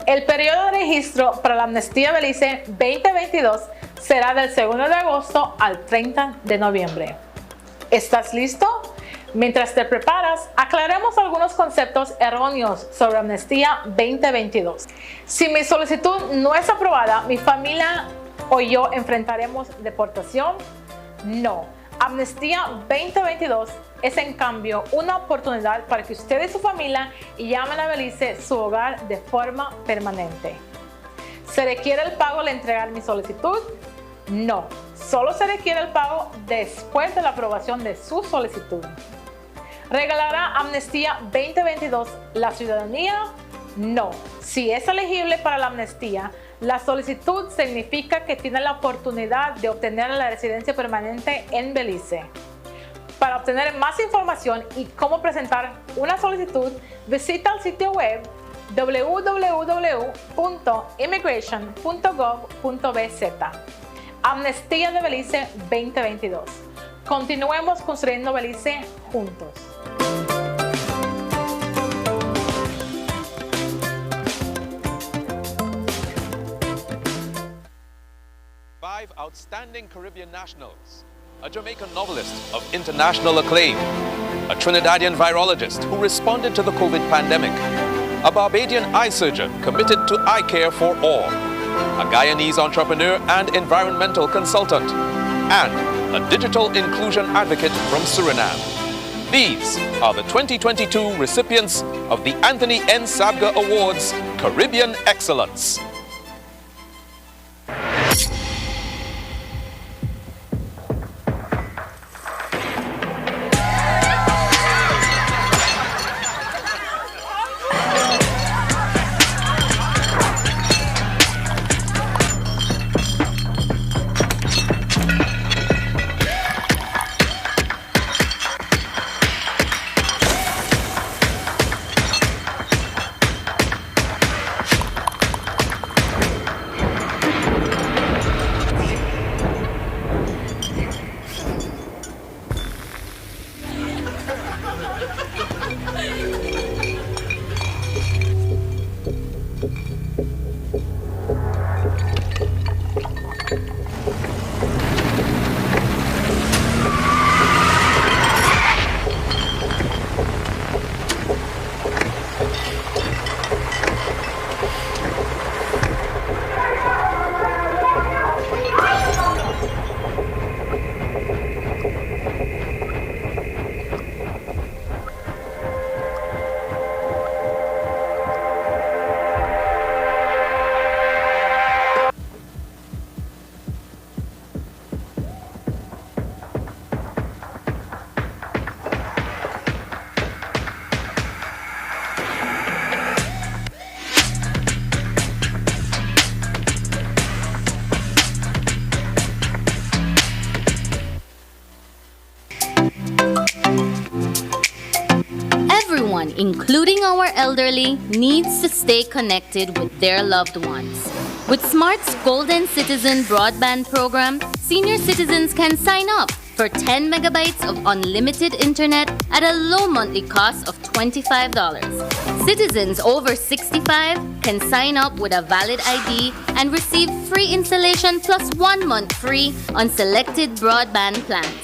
El periodo de registro para la Amnistía Belice 2022 será del 2 de agosto al 30 de noviembre. ¿Estás listo? Mientras te preparas, aclaremos algunos conceptos erróneos sobre Amnistía 2022. Si mi solicitud no es aprobada, ¿mi familia o yo enfrentaremos deportación? No. Amnistía 2022 es en cambio una oportunidad para que usted y su familia llamen a Belice su hogar de forma permanente. ¿Se requiere el pago al entregar mi solicitud? No, solo se requiere el pago después de la aprobación de su solicitud. ¿Regalará Amnistía 2022 la ciudadanía? No. Si es elegible para la amnistía, la solicitud significa que tiene la oportunidad de obtener la residencia permanente en Belice. Para obtener más información y cómo presentar una solicitud, visita el sitio web www.immigration.gov.bz. Amnistía de Belice 2022. Continuemos construyendo Belice juntos. 5 outstanding Caribbean nationals, a Jamaican novelist of international acclaim, a Trinidadian virologist who responded to the COVID pandemic, a Barbadian eye surgeon committed to eye care for all, a Guyanese entrepreneur and environmental consultant, and a digital inclusion advocate from Suriname. These are the 2022 recipients of the Anthony N. Sabga Awards Caribbean Excellence. Everyone, including our elderly, needs to stay connected with their loved ones. With Smart's Golden Citizen broadband program, senior citizens can sign up for 10 megabytes of unlimited internet at a low monthly cost of $25. Citizens over 65 can sign up with a valid ID and receive free installation plus 1 month free on selected broadband plans.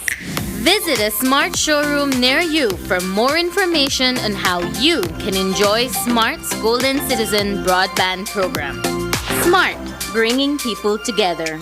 Visit a Smart showroom near you for more information on how you can enjoy Smart's Golden Citizen broadband program. Smart, bringing people together.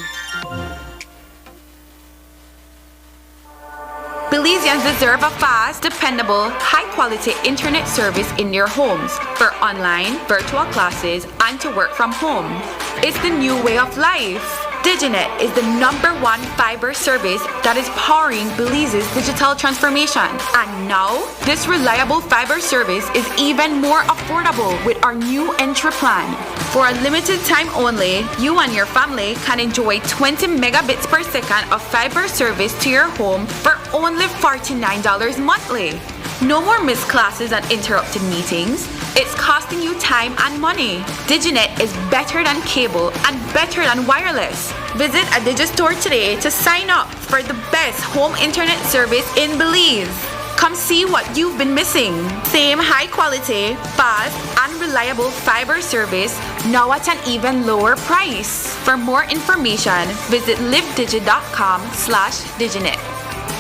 Belizeans deserve a fast, dependable, high-quality internet service in their homes for online, virtual classes, and to work from home. It's the new way of life. Diginet is the #1 fiber service that is powering Belize's digital transformation. And now, this reliable fiber service is even more affordable with our new entry plan. For a limited time only, you and your family can enjoy 20 megabits per second of fiber service to your home for only $49 monthly. No more missed classes and interrupted meetings. It's costing you time and money. Diginet is better than cable and better than wireless. Visit a Digistore today to sign up for the best home internet service in Belize. Come see what you've been missing. Same high quality, fast, and reliable fiber service, now at an even lower price. For more information, visit livedigi.com/Diginet.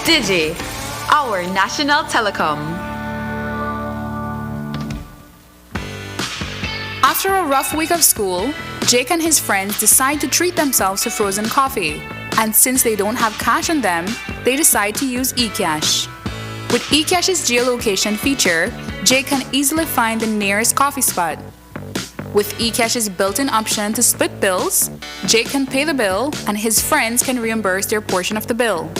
Digi, our national telecom. After a rough week of school, Jake and his friends decide to treat themselves to frozen coffee. And since they don't have cash on them, they decide to use eCash. With eCash's geolocation feature, Jake can easily find the nearest coffee spot. With eCash's built-in option to split bills, Jake can pay the bill and his friends can reimburse their portion of the bill.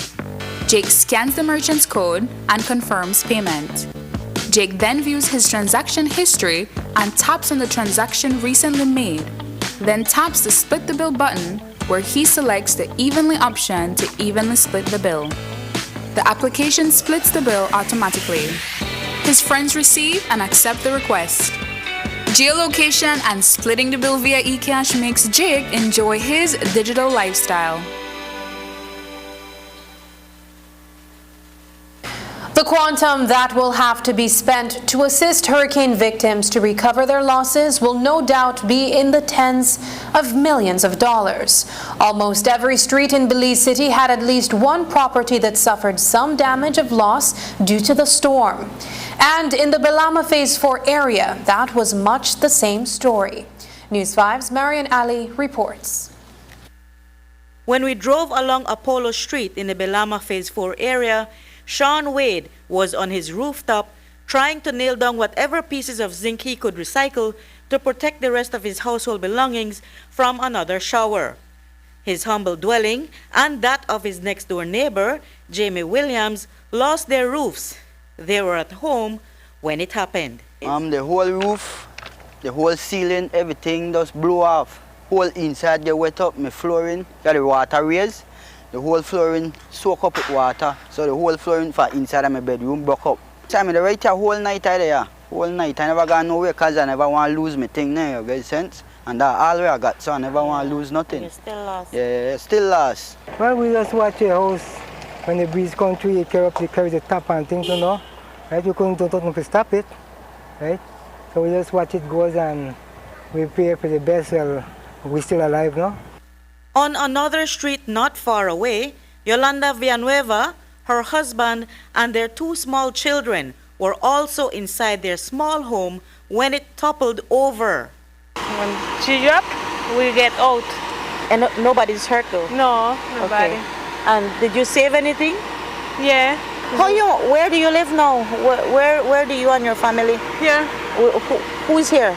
Jake scans the merchant's code and confirms payment. Jake then views his transaction history and taps on the transaction recently made, then taps the Split the Bill button where he selects the Evenly option to evenly split the bill. The application splits the bill automatically. His friends receive and accept the request. Geolocation and splitting the bill via eCash makes Jake enjoy his digital lifestyle. The quantum that will have to be spent to assist hurricane victims to recover their losses will no doubt be in the tens of millions of dollars. Almost every street in Belize City had at least one property that suffered some damage of loss due to the storm. And in the Bellama Phase 4 area, that was much the same story. News 5's Marian Ali reports. When we drove along Apollo Street in the Bellama Phase 4 area, Sean Wade was on his rooftop trying to nail down whatever pieces of zinc he could recycle to protect the rest of his household belongings from another shower. His humble dwelling and that of his next-door neighbor, Jamie Williams, lost their roofs. They were at home when it happened. The whole roof, the whole ceiling, everything just blew off. Whole inside get wet up, my flooring, got the water raised. The whole flooring soak up with water, so the whole flooring for inside of my bedroom broke up. I'm right here whole night there. Whole night I never got nowhere because I never want to lose my thing now, you get sense? And that's all I got, so I never want to lose nothing. You still lost? Yeah, still lost. Well, we just watch the house. When the breeze come through, it carries the top and things, you know. Right? You couldn't do nothing to stop it. Right? So we just watch it goes and we pray for the best while we're still alive now. On another street not far away, Yolanda Villanueva, her husband, and their two small children were also inside their small home when it toppled over. When she dropped, we get out. And nobody's hurt though? No, nobody. Okay. And did you save anything? Yeah. Where do you live now? Where do you and your family? Here. Who's here?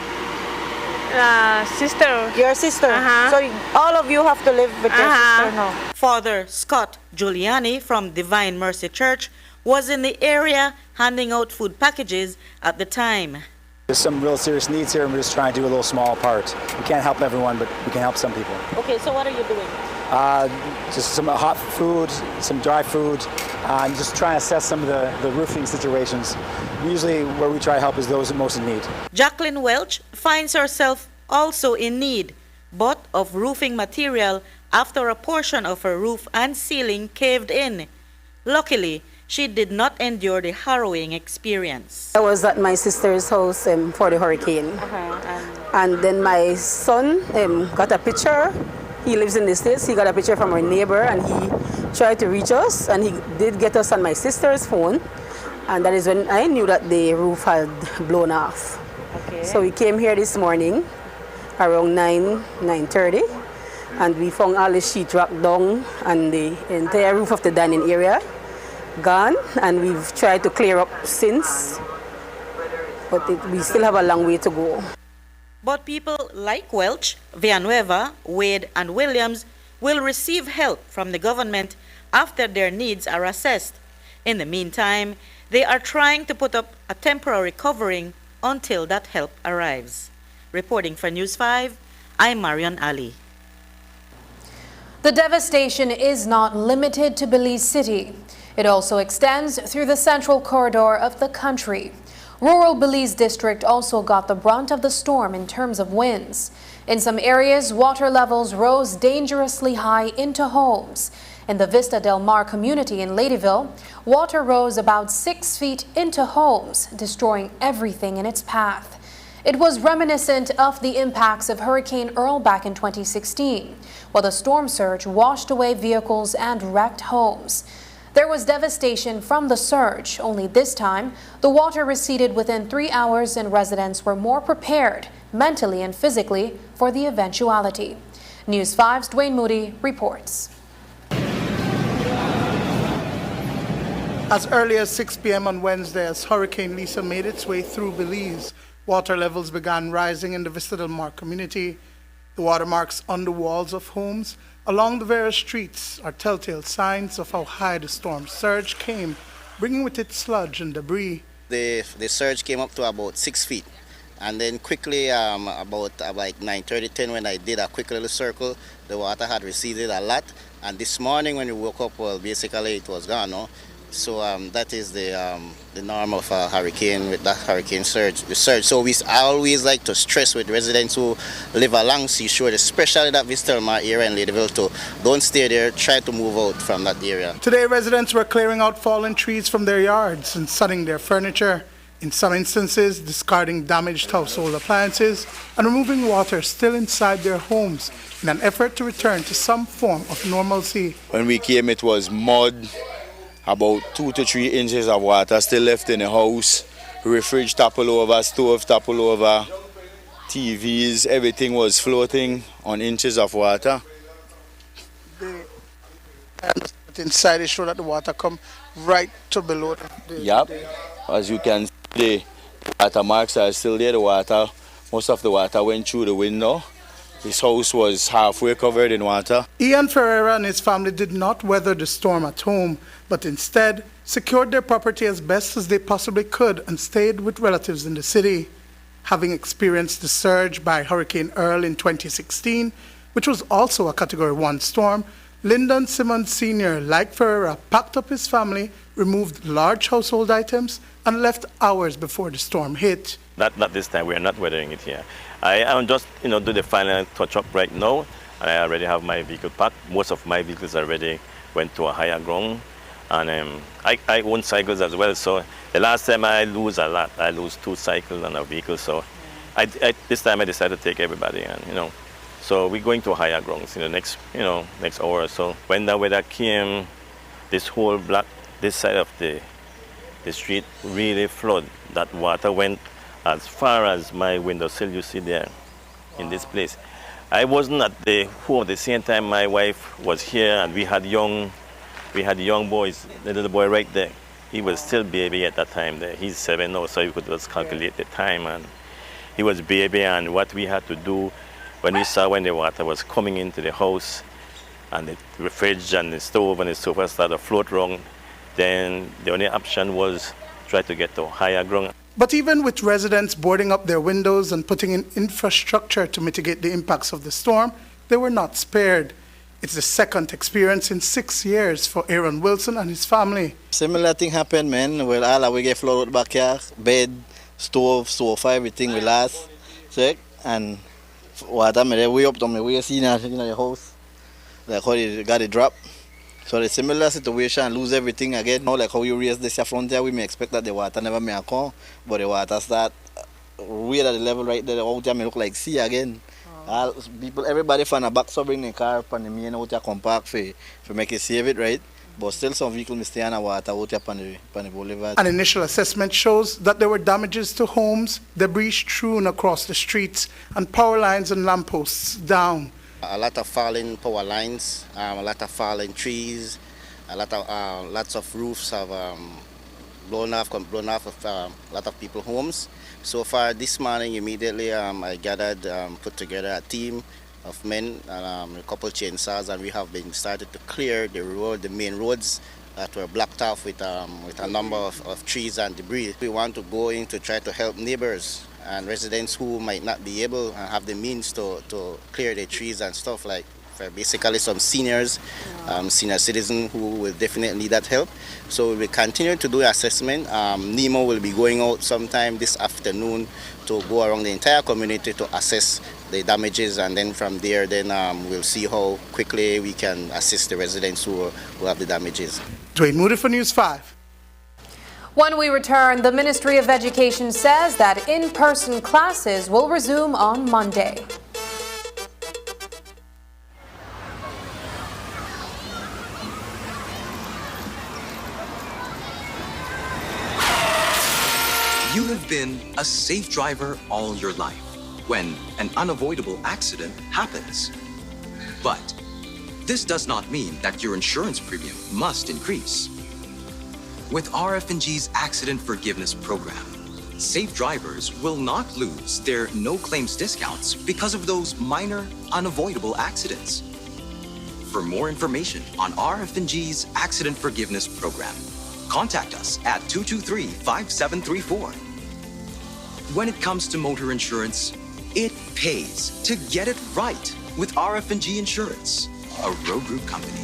Sister. Your sister? So all of you have to live with your sister now? Father Scott Giuliani from Divine Mercy Church was in the area handing out food packages at the time. There's some real serious needs here and we're just trying to do a little small part. We can't help everyone, but we can help some people. Okay, so what are you doing? Just some hot food, some dry food, and just trying to assess some of the roofing situations. Usually where we try to help is those most in need. Jacqueline Welch finds herself also in need, but of roofing material after a portion of her roof and ceiling caved in. Luckily, she did not endure the harrowing experience. I was at my sister's house for the hurricane. And then my son got a picture. He lives in the States. He got a picture from our neighbor and he tried to reach us and he did get us on my sister's phone. And that is when I knew that the roof had blown off. Okay. So we came here this morning around 9:30 and we found all the sheetrock down and the entire roof of the dining area gone, and we've tried to clear up since, but we still have a long way to go. But people like Welch, Villanueva, Wade, and Williams will receive help from the government after their needs are assessed. In the meantime, they are trying to put up a temporary covering until that help arrives. Reporting for News 5, I'm Marian Ali. The devastation is not limited to Belize City. It also extends through the central corridor of the country. Rural Belize District also got the brunt of the storm in terms of winds. In some areas, water levels rose dangerously high into homes. In the Vista Del Mar community in Ladyville, water rose about 6 feet into homes, destroying everything in its path. It was reminiscent of the impacts of Hurricane Earl back in 2016, while the storm surge washed away vehicles and wrecked homes. There was devastation from the surge, only this time, the water receded within 3 hours and residents were more prepared, mentally and physically, for the eventuality. News 5's Dwayne Moody reports. As early as 6 p.m. on Wednesday, as Hurricane Lisa made its way through Belize, water levels began rising in the Vista Del Mar community. The watermarks on the walls of homes along the various streets are telltale signs of how high the storm surge came, bringing with it sludge and debris. The surge came up to about 6 feet. And then quickly, about like 9:30, 10, when I did a quick little circle, the water had receded a lot. And this morning when we woke up, well, basically it was gone. No? So that is the norm of a hurricane with that hurricane surge. The surge. So I always like to stress with residents who live along seashore, especially that Vistelmar area and Ladyville, to don't stay there, try to move out from that area. Today, residents were clearing out fallen trees from their yards and sunning their furniture. In some instances, discarding damaged household appliances and removing water still inside their homes in an effort to return to some form of normalcy. When we came, it was mud, about 2 to 3 inches of water still left in the house. Fridge toppled over, stove toppled over, TVs, everything was floating on inches of water. Inside, it showed that the water come right to below. Yep, as you can see, the water marks are still there. Most of the water went through the window. His house was halfway covered in water. Ian Ferreira and his family did not weather the storm at home, but instead secured their property as best as they possibly could and stayed with relatives in the city. Having experienced the surge by Hurricane Earl in 2016, which was also a Category 1 storm, Lyndon Simmons Sr., like Ferreira, packed up his family, removed large household items, and left hours before the storm hit. Not this time. We are not weathering it here. I am just, do the final touch-up right now. And I already have my vehicle packed. Most of my vehicles already went to a higher ground. And I own cycles as well. So the last time I lose a lot. I lose 2 cycles and a vehicle. So this time I decided to take everybody. And, so we're going to higher grounds in the next hour or so. When the weather came, this whole block, this side of the street really flooded. That water went as far as my windowsill you see there in this place. I wasn't at the home at the same time my wife was here, and we had young boys. The little boy right there, he was still baby at that time there. He's 7 now, so you could just calculate the time, and he was baby. And what we had to do when we saw when the water was coming into the house and the fridge and the stove and the sofa started to float wrong, then the only option was try to get to higher ground. But even with residents boarding up their windows and putting in infrastructure to mitigate the impacts of the storm, they were not spared. It's the second experience in 6 years for Aaron Wilson and his family. Similar thing happened, man. Well, all we get flooded back here, bed, stove, sofa, everything we lost. Check, and water, me way up to me way in the house. Like how they got it drop. So the similar situation, lose everything again. Now, like how you raise this frontier, we may expect that the water never may come, but the water start way at the level right there. Out there may look like sea again. All people, everybody from the back, so bring the car up and the main out there come park for make it save it, right? But still some vehicles may stay on the water out there on the boulevard. An initial assessment shows that there were damages to homes, debris strewn across the streets, and power lines and lampposts down. A lot of falling power lines, a lot of falling trees, lots of roofs have blown off of a lot of people's homes. So far this morning, immediately I gathered, put together a team of men and a couple chainsaws, and we have been started to clear the main roads that were blocked off with a number of trees and debris. We want to go in to try to help neighbors and residents who might not be able and have the means to clear their trees and stuff, like for basically some seniors, senior citizens who will definitely need that help. So we continue to do assessment. NEMO will be going out sometime this afternoon to go around the entire community to assess the damages, and then from there we'll see how quickly we can assist the residents who have the damages. Dwayne Moody for News 5. When we return, the Ministry of Education says that in-person classes will resume on Monday. You have been a safe driver all your life when an unavoidable accident happens. But this does not mean that your insurance premium must increase. With RF&G's Accident Forgiveness Program, safe drivers will not lose their no-claims discounts because of those minor, unavoidable accidents. for more information on RF&G's Accident Forgiveness Program. Contact us at 223-5734. When it comes to motor insurance, it pays to get it right with RF&G Insurance, a Road Group company.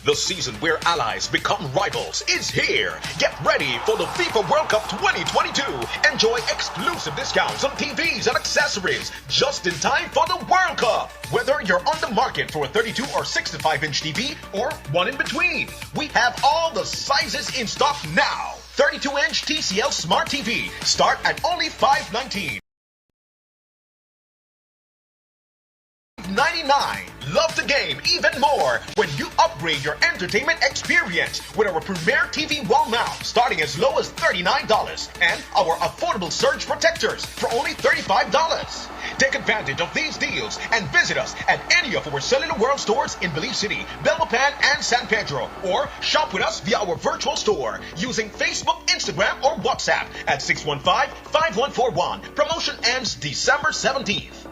The season where allies become rivals is here. Get ready for the FIFA World Cup 2022. Enjoy exclusive discounts on TVs and accessories just in time for the World Cup. Whether you're on the market for a 32 or 65-inch TV or one in between, we have all the sizes in stock now. 32-inch TCL Smart TV start at only $519. $99. Love the game even more when you upgrade your entertainment experience with our Premier TV wall mount starting as low as $39 and our affordable surge protectors for only $35. Take advantage of these deals and visit us at any of our Cellular World stores in Belize City, Bellama and San Pedro, or shop with us via our virtual store using Facebook, Instagram, or WhatsApp at 615-5141. Promotion ends December 17th.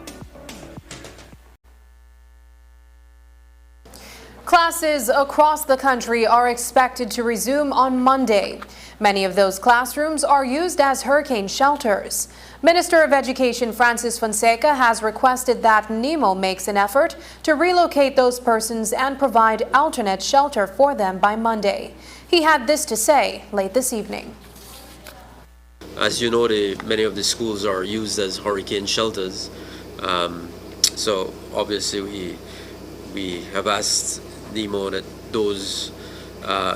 Classes across the country are expected to resume on Monday. Many of those classrooms are used as hurricane shelters. Minister of Education Francis Fonseca has requested that NEMO makes an effort to relocate those persons and provide alternate shelter for them by Monday. He had this to say late this evening. As you know, many of the schools are used as hurricane shelters. So obviously we have asked NEMO that those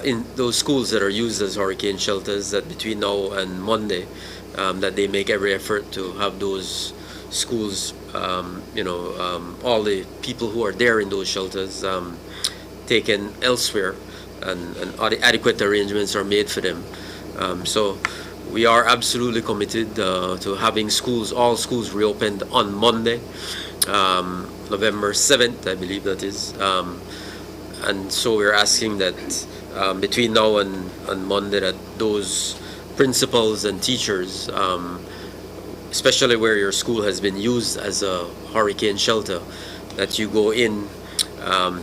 in those schools that are used as hurricane shelters, that between now and Monday, that they make every effort to have those schools, all the people who are there in those shelters taken elsewhere, and adequate arrangements are made for them. So we are absolutely committed to having all schools reopened on Monday, November 7th, I believe that is. And so we're asking that between now and Monday, that those principals and teachers, especially where your school has been used as a hurricane shelter, that you go in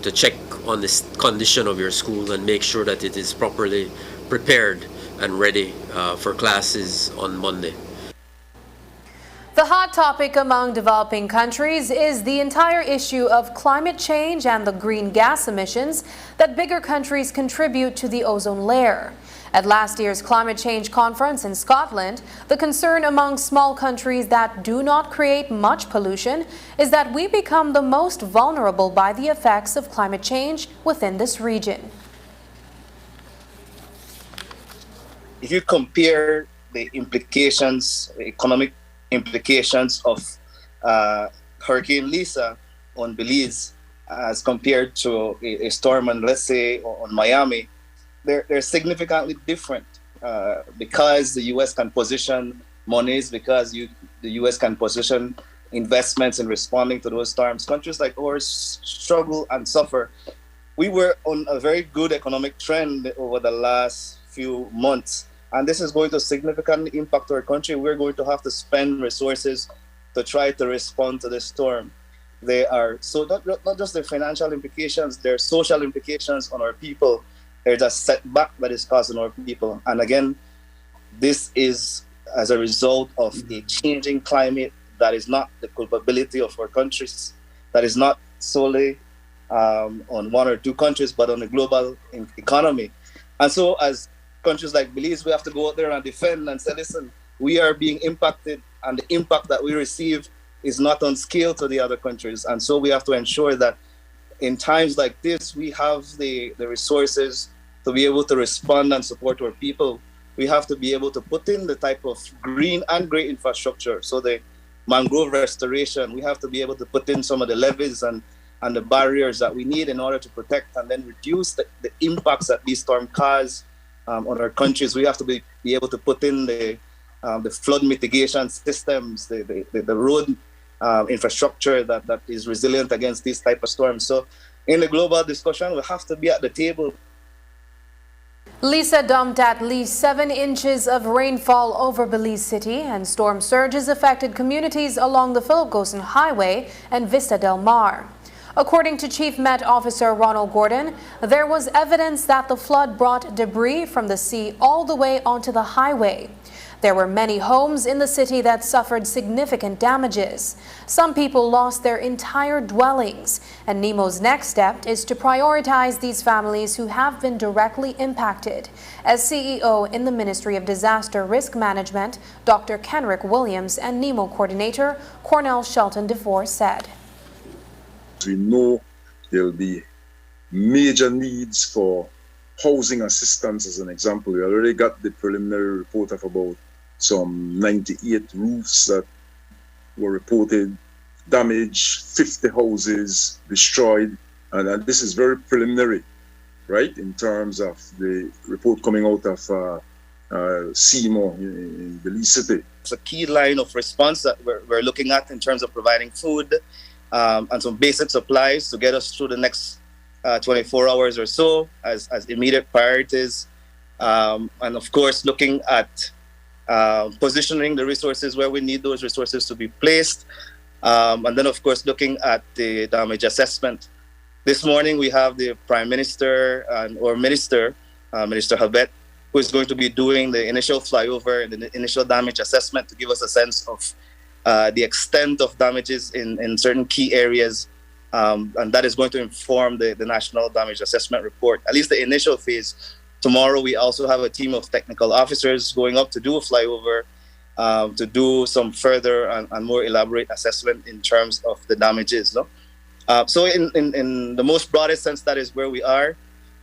to check on the condition of your school and make sure that it is properly prepared and ready for classes on Monday. The hot topic among developing countries is the entire issue of climate change and the green gas emissions that bigger countries contribute to the ozone layer. At last year's climate change conference in Scotland, the concern among small countries that do not create much pollution is that we become the most vulnerable by the effects of climate change within this region. If you compare the implications, economic implications of Hurricane Lisa on Belize as compared to a storm on, let's say, on Miami, they're significantly different because the U.S. can position monies, because the U.S. can position investments in responding to those storms. Countries like ours struggle and suffer. We were on a very good economic trend over the last few months, and this is going to significantly impact our country. We're going to have to spend resources to try to respond to this storm. They are so not just the financial implications, there are social implications on our people. There's a setback that is causing our people. And again, this is as a result of a changing climate that is not the culpability of our countries, that is not solely on one or two countries, but on the global economy. And so as countries like Belize, we have to go out there and defend and say, listen, we are being impacted, and the impact that we receive is not on scale to the other countries. And so we have to ensure that in times like this, we have the resources to be able to respond and support our people. We have to be able to put in the type of green and great infrastructure. So the mangrove restoration, we have to be able to put in some of the levees and the barriers that we need in order to protect and then reduce the impacts that these storms cause on our countries. We have to be able to put in the flood mitigation systems, the road infrastructure that is resilient against these type of storms. So in the global discussion, we have to be at the table. Lisa dumped at least 7 inches of rainfall over Belize City, and storm surges affected communities along the Philip Gosen Highway and Vista Del Mar. According to Chief Met Officer Ronald Gordon, there was evidence that the flood brought debris from the sea all the way onto the highway. There were many homes in the city that suffered significant damages. Some people lost their entire dwellings, and NEMO's next step is to prioritize these families who have been directly impacted. As CEO in the Ministry of Disaster Risk Management, Dr. Kenrick Williams and NEMO coordinator Cornell Shelton DeVore said. We know there will be major needs for housing assistance, as an example. We already got the preliminary report of about some 98 roofs that were reported damaged, 50 houses destroyed, and this is very preliminary, right, in terms of the report coming out of CMO in Belize City. It's a key line of response that we're looking at in terms of providing food and some basic supplies to get us through the next 24 hours or so as immediate priorities. And of course, looking at positioning the resources where we need those resources to be placed. And then, of course, looking at the damage assessment. This morning, we have the Prime Minister Minister Habet, who is going to be doing the initial flyover and the initial damage assessment to give us a sense of the extent of damages in certain key areas. And that is going to inform the National Damage Assessment Report, at least the initial phase. Tomorrow, we also have a team of technical officers going up to do a flyover, to do some further and more elaborate assessment in terms of the damages. No? So in the most broadest sense, that is where we are.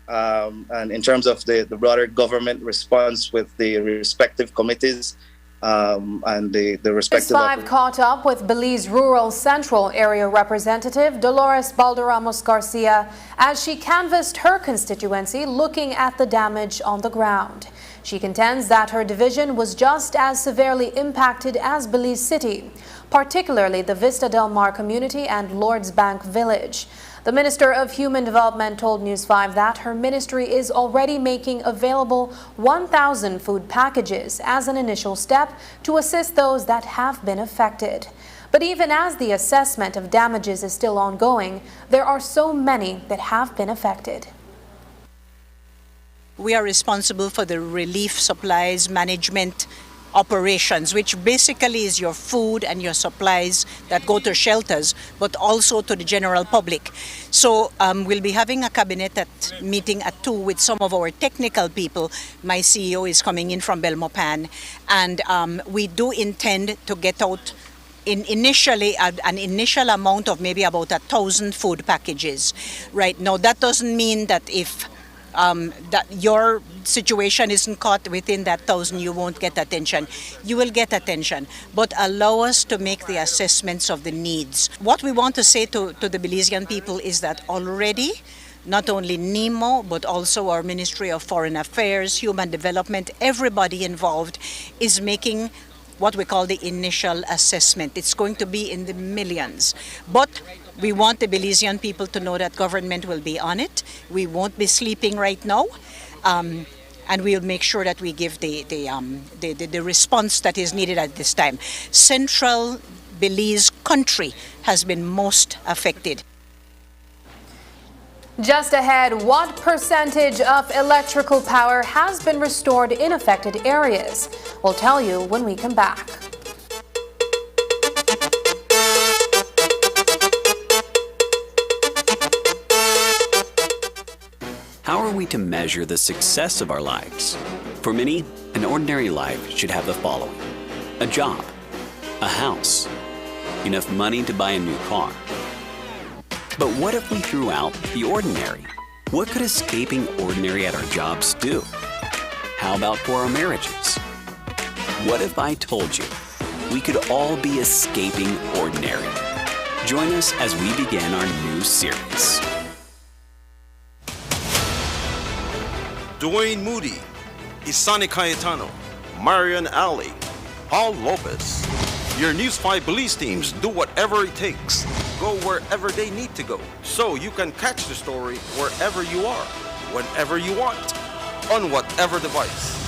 And in terms of the broader government response with the respective committees, and the respective... News 5 caught up with Belize Rural Central Area Representative Dolores Balderramos Garcia as she canvassed her constituency looking at the damage on the ground. She contends that her division was just as severely impacted as Belize City, particularly the Vista Del Mar community and Lords Bank village. The Minister of Human Development told News 5 that her ministry is already making available 1,000 food packages as an initial step to assist those that have been affected. But even as the assessment of damages is still ongoing, there are so many that have been affected. We are responsible for the relief supplies management operations, which basically is your food and your supplies that go to shelters, but also to the general public. So we'll be having a cabinet meeting at 2 with some of our technical people. My CEO is coming in from Belmopan, and we do intend to get out initially an initial amount of maybe about 1,000 food packages. Right now, that doesn't mean that if that your situation isn't caught within that 1,000, you won't get attention. You will get attention, but allow us to make the assessments of the needs. What we want to say to the Belizean people is that already, not only NEMO, but also our Ministry of Foreign Affairs, Human Development, everybody involved is making what we call the initial assessment. It's going to be in the millions. But we want the Belizean people to know that government will be on it. We won't be sleeping right now. And we'll make sure that we give the response that is needed at this time. Central Belize country has been most affected. Just ahead, what percentage of electrical power has been restored in affected areas? We'll tell you when we come back. How are we to measure the success of our lives? For many, an ordinary life should have the following: a job, a house, enough money to buy a new car. But what if we threw out the ordinary? What could escaping ordinary at our jobs do? How about for our marriages? What if I told you we could all be escaping ordinary? Join us as we begin our new series. Dwayne Moody, Isani Cayetano, Marian Ali, Paul Lopez. Your News 5 Belize teams do whatever it takes. Go wherever they need to go, so you can catch the story wherever you are, whenever you want. on whatever device.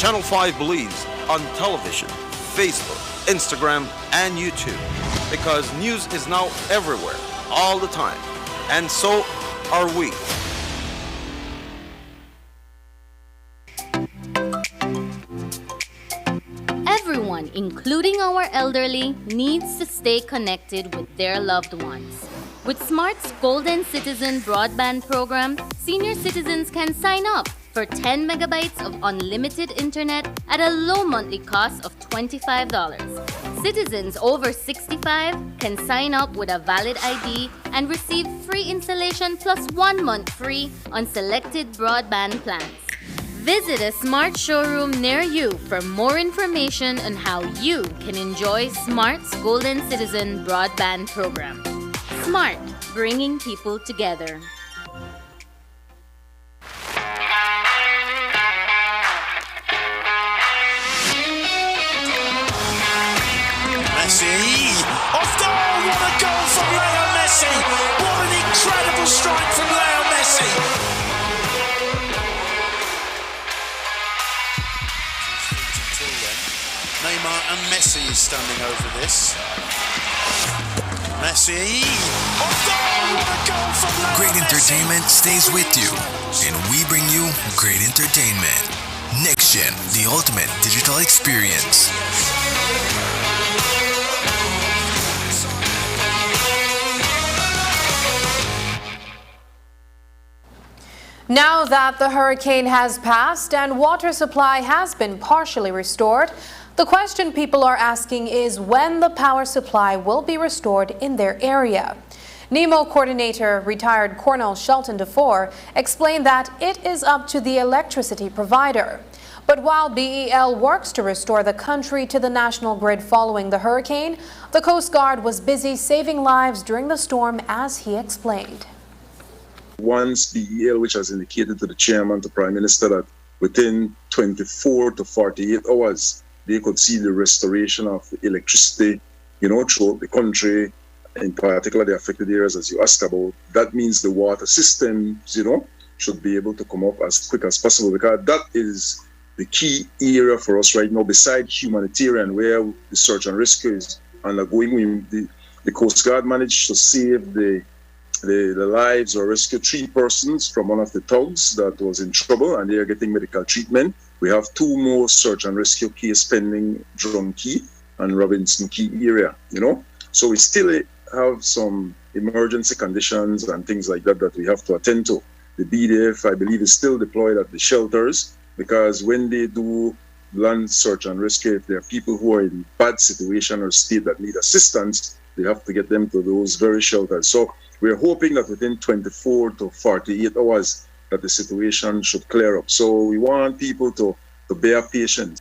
Channel 5 Belize on television, Facebook, Instagram, and YouTube. Because news is now everywhere, all the time. And so are we. Everyone, including our elderly, needs to stay connected with their loved ones. With Smart's Golden Citizen broadband program, senior citizens can sign up for 10 megabytes of unlimited internet at a low monthly cost of $25. Citizens over 65 can sign up with a valid ID and receive free installation plus 1 month free on selected broadband plans. Visit a Smart showroom near you for more information on how you can enjoy Smart's Golden Citizen broadband program. Smart, bringing people together. Messi! Off goal! What a goal from Leo Messi! What an incredible strike from Leo Messi! Neymar and Messi is standing over this. Messi! Off goal! What a goal from Leo Messi! Great entertainment stays with you, and we bring you great entertainment. Next Gen, the ultimate digital experience. Now that the hurricane has passed and water supply has been partially restored, the question people are asking is when the power supply will be restored in their area. NEMO coordinator, retired Colonel Shelton DeFore, explained that it is up to the electricity provider. But while BEL works to restore the country to the national grid following the hurricane, the Coast Guard was busy saving lives during the storm, as he explained. Once BEL, which has indicated to the chairman, to Prime Minister, that within 24 to 48 hours, they could see the restoration of electricity, throughout the country, in particular the affected areas, as you asked about. That means the water systems, should be able to come up as quick as possible, because that is the key area for us right now, besides humanitarian, where the search and rescue is undergoing. The Coast Guard managed to save the lives or rescue 3 persons from one of the tugs that was in trouble, and they are getting medical treatment. We have 2 more search and rescue cases pending, Drum Key and Robinson Key area, So we still have some emergency conditions and things like that we have to attend to. The BDF, I believe, is still deployed at the shelters, because when they do land search and rescue, if there are people who are in bad situation or state that need assistance, they have to get them to those very shelters. So we're hoping that within 24 to 48 hours that the situation should clear up. So we want people to bear patience.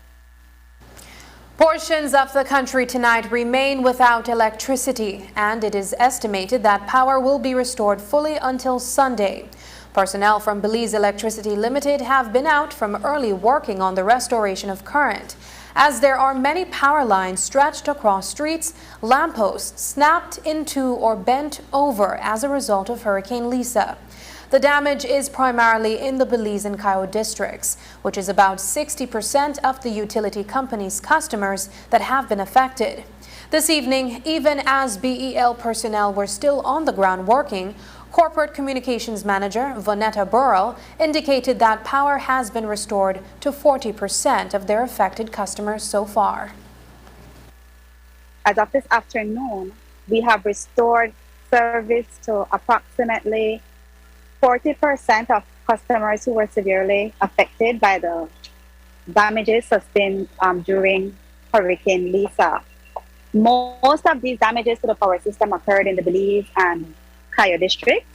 Portions of the country tonight remain without electricity, and it is estimated that power will be restored fully until Sunday. Personnel from Belize Electricity Limited have been out from early working on the restoration of current, as there are many power lines stretched across streets, lampposts snapped into or bent over as a result of Hurricane Lisa. The damage is primarily in the Belize and Cayo districts, which is about 60% of the utility company's customers that have been affected. This evening, even as BEL personnel were still on the ground working, Corporate Communications Manager Vonetta Burrell indicated that power has been restored to 40% of their affected customers so far. As of this afternoon, we have restored service to approximately 40% of customers who were severely affected by the damages sustained during Hurricane Lisa. Most of these damages to the power system occurred in the Belize and Cayo district,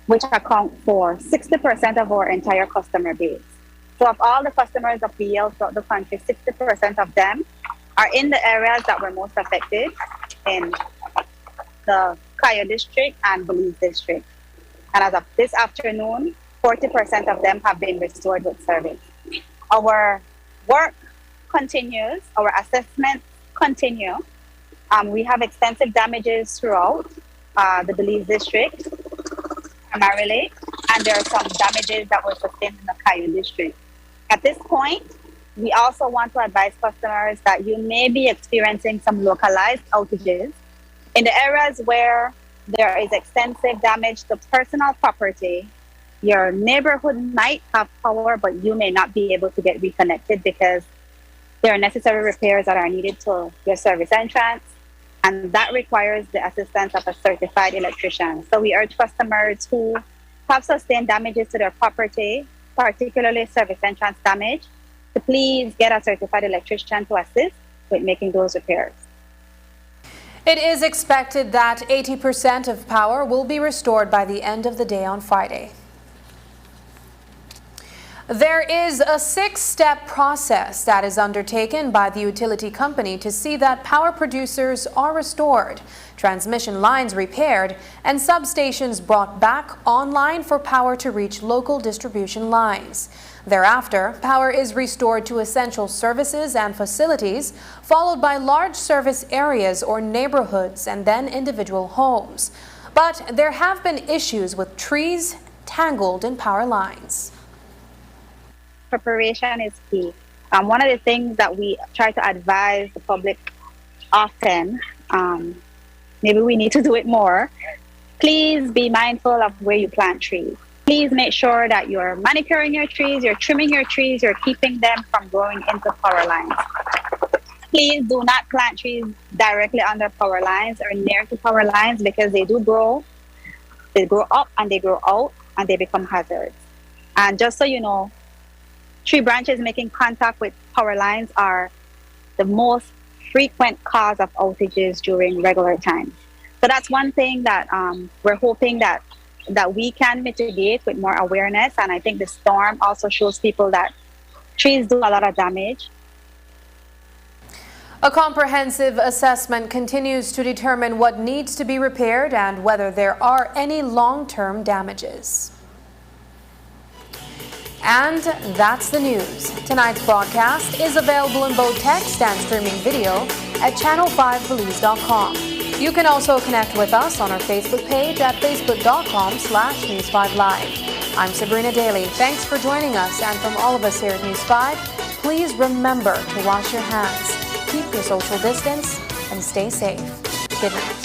which account for 60% of our entire customer base. So of all the customers of BEL throughout the country, 60% of them are in the areas that were most affected in the Cayo district and Belize district. And as of this afternoon, 40% of them have been restored with service. Our work continues, our assessments continue. We have extensive damages throughout the Belize district, primarily and there are some damages that were sustained in the Caillou district. At this point, we also want to advise customers that you may be experiencing some localized outages in the areas where there is extensive damage to personal property. Your neighborhood might have power, but you may not be able to get reconnected because there are necessary repairs that are needed to your service entrance, and that requires the assistance of a certified electrician. So we urge customers who have sustained damages to their property, particularly service entrance damage, to please get a certified electrician to assist with making those repairs. It is expected that 80% of power will be restored by the end of the day on Friday. There is a 6-step process that is undertaken by the utility company to see that power producers are restored, transmission lines repaired, and substations brought back online for power to reach local distribution lines. Thereafter, power is restored to essential services and facilities, followed by large service areas or neighborhoods and then individual homes. But there have been issues with trees tangled in power lines. Preparation is key. One of the things that we try to advise the public often, maybe we need to do it more, please be mindful of where you plant trees. Please make sure that you're manicuring your trees, you're trimming your trees, you're keeping them from growing into power lines. Please do not plant trees directly under power lines or near to power lines because they do grow. They grow up and they grow out and they become hazards. And just so you know, tree branches making contact with power lines are the most frequent cause of outages during regular times. So that's one thing that we're hoping that we can mitigate with more awareness. And I think the storm also shows people that trees do a lot of damage. A comprehensive assessment continues to determine what needs to be repaired and whether there are any long-term damages. And that's the news. Tonight's broadcast is available in both text and streaming video at channel5belize.com. You can also connect with us on our Facebook page at facebook.com/News5Live. I'm Sabrina Daly. Thanks for joining us, and from all of us here at News 5, please remember to wash your hands, keep your social distance, and stay safe. Good night.